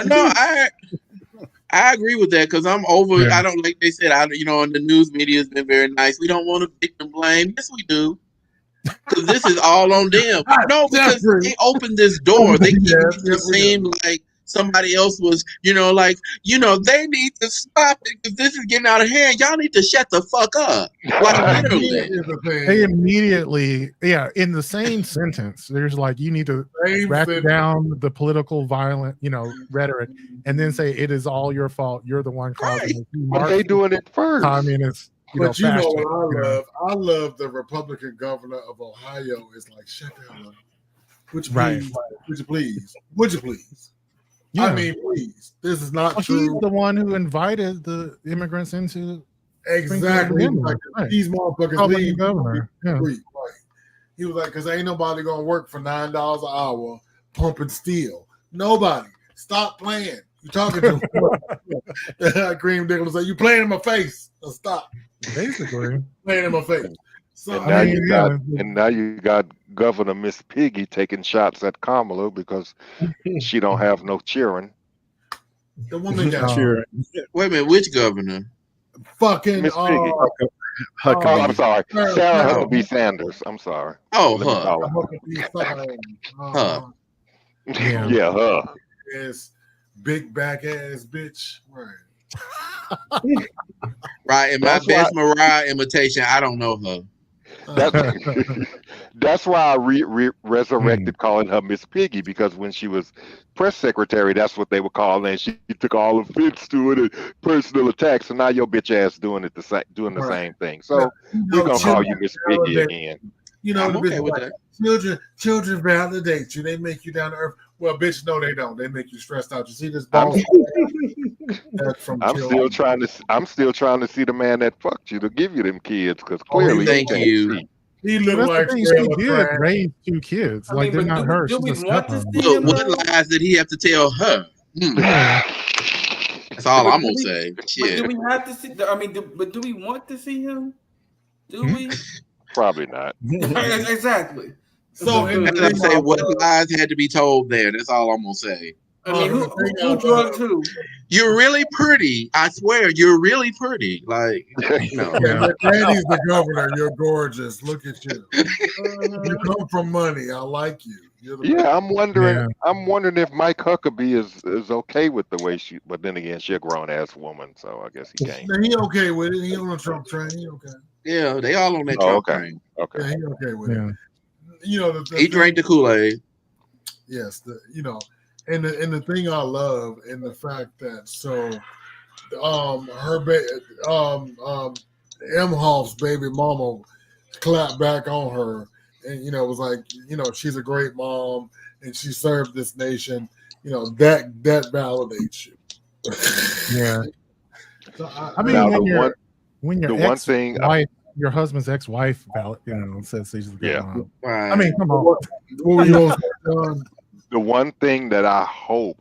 No, I agree with that because I'm over. Yeah. I don't like they said. And the news media has been very nice. We don't want to victim blame. Yes, we do. Because this is all on them. No, because they opened this door. They keep it to seem like somebody else was, they need to stop it because this is getting out of hand. Y'all need to shut the fuck up. Like literally. They immediately, in the same sentence, there's like, you need to rack down the political violent, rhetoric, and then say it is all your fault. You're the one causing it. But they doing it first. Communist. But you know what I love? I love the Republican governor of Ohio is like, shut the hell up. Would you please? Would you please? Would you please? Yeah. I mean, please. This is not true. He's the one who invited the immigrants into. Exactly. Like, these motherfuckers leave. Governor. Yeah. Right. He was like, because ain't nobody going to work for $9 an hour pumping steel. Nobody. Stop playing. You talking to him. Green Dick was like, you playing in my face. So stop. Basically. Playing in my face. So, and now you got Governor Miss Piggy taking shots at Kamala because she don't have no cheering. The woman got cheering. Wait a minute, which governor? Fucking Miss Piggy. I'm sorry. Sarah Huckabee Sanders. I'm sorry. Oh, her. Yeah, her. Yes, big back ass bitch. Right. Right. In my best Mariah imitation, I don't know her. That's why I resurrected calling her Miss Piggy, because when she was press secretary, that's what they were calling, and she took all offense to it and personal attacks. So now your bitch ass doing the same thing. So we're gonna call you Miss Piggy again. I'm okay with that. Children validate you. They make you down to earth. Well, bitch, no, they don't. They make you stressed out. You see this ball? I'm still trying to see the man that fucked you to give you them kids, because clearly thank you. See. He looked like she did raise 2 kids. They're not her. Do we want to see him? What lies did he have to tell her? That's all I'm gonna say. Shit. Do we have to see? But do we want to see him? Do we? Probably not. Exactly. So and and I'm gonna say what lies had to be told there. That's all I'm gonna say. I mean, who drugged who? You're really pretty. I swear, you're really pretty. Like, no. Yeah, Danny's the governor. You're gorgeous. Look at you. You come from money. I like you. You're the Yeah, best. I'm wondering. I'm wondering if Mike Huckabee is okay with the way she. But then again, she's a grown ass woman, so I guess he can't. Now, he okay with it. He on a Trump train. He okay. Yeah, they all on that Oh, Trump okay. train. Okay. Yeah, he okay with it. You know, He drank the Kool-Aid. Yes, you know, and the thing I love and the fact that Emhoff's baby mama clapped back on her, and you know, was like, you know, she's a great mom and she served this nation. You know, that validates you. Yeah. So I mean, Now, when your the one thing, ex-wife, your husband's ex-wife, says she's a good mom. Right. I mean, come on. What were you gonna say, John? the one thing that I hope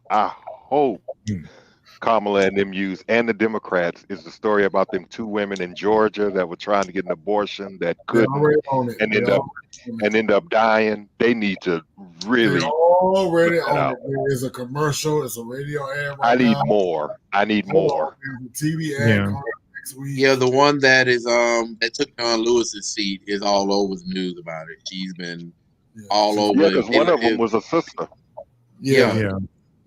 Kamala and them use, and the Democrats, is the story about them two women in Georgia that were trying to get an abortion that couldn't, already on it. and They end up dying. They need to really. They're already put that on out. it. There is a commercial. It's a radio ad I right need now. more. I need more. There's a TV ad Yeah. coming next week. Yeah, the one that is that took John Lewis's seat is all over the news about it. She's been all over. Yeah, because one of them was a sister. Yeah.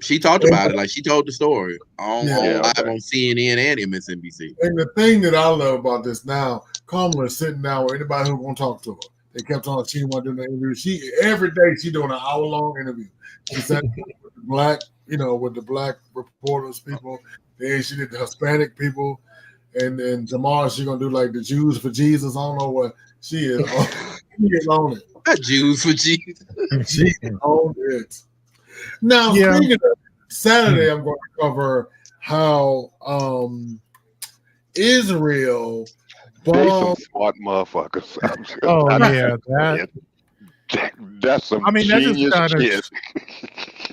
She talked about it, like she told the story on live on CNN and MSNBC. And the thing that I love about this now, Kamala is sitting down with anybody who's gonna talk to her. They kept on she wanted to do the interview. Every day she doing an hour-long interview. She sat with the black reporters, people. Then she did the Hispanic people, and then tomorrow she's gonna do like the Jews for Jesus. I don't know what she is. She is on it. Not Jews for Jesus. She is on it. Now, speaking of Saturday, I'm going to cover how Israel They some bombed. smart motherfuckers. That's some I mean, that just genius kinda- shit.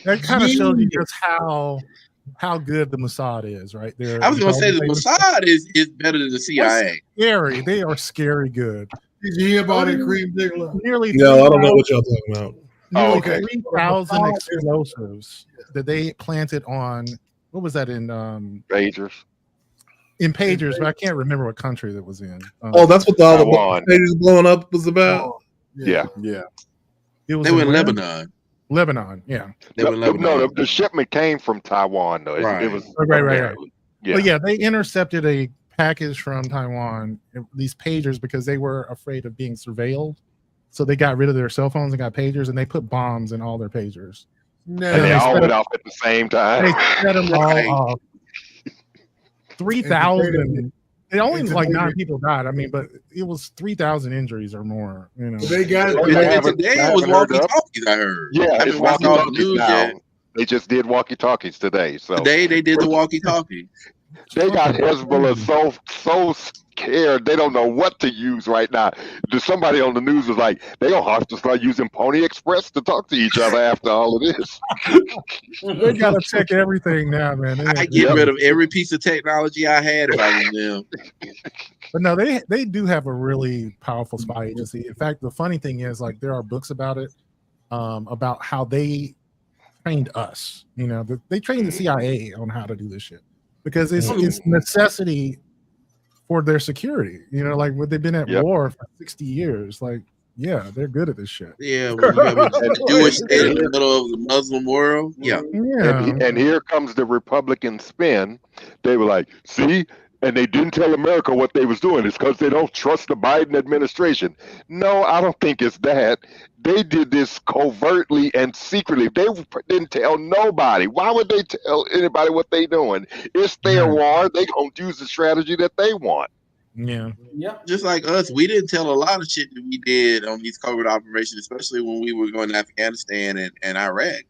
That kind of shows you just how good the Mossad is, right there. I was going to say the Mossad is better than the CIA. Scary. They are scary good. Did you hear about it, Cream Diggler? Nearly No, I don't know what y'all talking about. Nearly okay. 3,000 explosives that they planted on. What was that in? Pagers. In Pagers, but I can't remember what country that was in. Oh, that's what all Taiwan. the pages blowing up was about. Yeah. It was They were in where? Lebanon. Lebanon, yeah. They were in Lebanon. The shipment came from Taiwan, though. Right. It was Right. Yeah. But yeah, they intercepted a package from Taiwan, these pagers, because they were afraid of being surveilled. So they got rid of their cell phones and got pagers, and they put bombs in all their pagers. And they all went off at the same time. They set them all off. 3,000. It only like 9 people died. I mean, but it was 3,000 injuries or more. You know, They got Today it was walkie-talkies, I heard. Yeah, I it's haven't watched all the walkie-talkies news now. yet. They just did walkie-talkies today. So Today they did the walkie-talkie. they got Hezbollah so scared they don't know what to use right now. Somebody on the news was like, they gonna have to start using Pony Express to talk to each other after all of this. they gotta check everything now, man. I get rid of every piece of technology I had if I was them. But no, they do have a really powerful spy agency. In fact, the funny thing is, like, there are books about it, about how they trained us. You know, they trained the CIA on how to do this shit because it's necessity for their security. You know, like they've been at war for 60 years. Like, yeah, they're good at this shit. Yeah, when you got the Jewish state in the middle of the Muslim world. Yeah. And here comes the Republican spin. They were like, see, and they didn't tell America what they was doing. It's because they don't trust the Biden administration. No, I don't think it's that. They did this covertly and secretly. They didn't tell nobody. Why would they tell anybody what they doing? It's their war. They gonna use the strategy that they want. Yeah. Yep. Just like us, we didn't tell a lot of shit that we did on these covert operations, especially when we were going to Afghanistan and Iraq.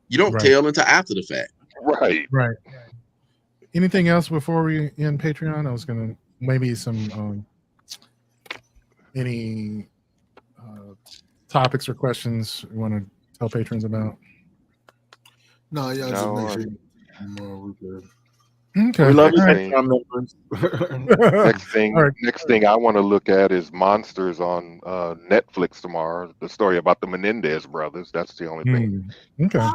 You don't tell until after the fact. Right. Anything else before we end Patreon? I was gonna maybe some any topics or questions you want to tell patrons about. No, yeah, just make sure we're good. Okay. We love you, All right. Patreon members. Next All right. thing I want to look at is Monsters on Netflix tomorrow. The story about the Menendez brothers. That's the only thing. Okay.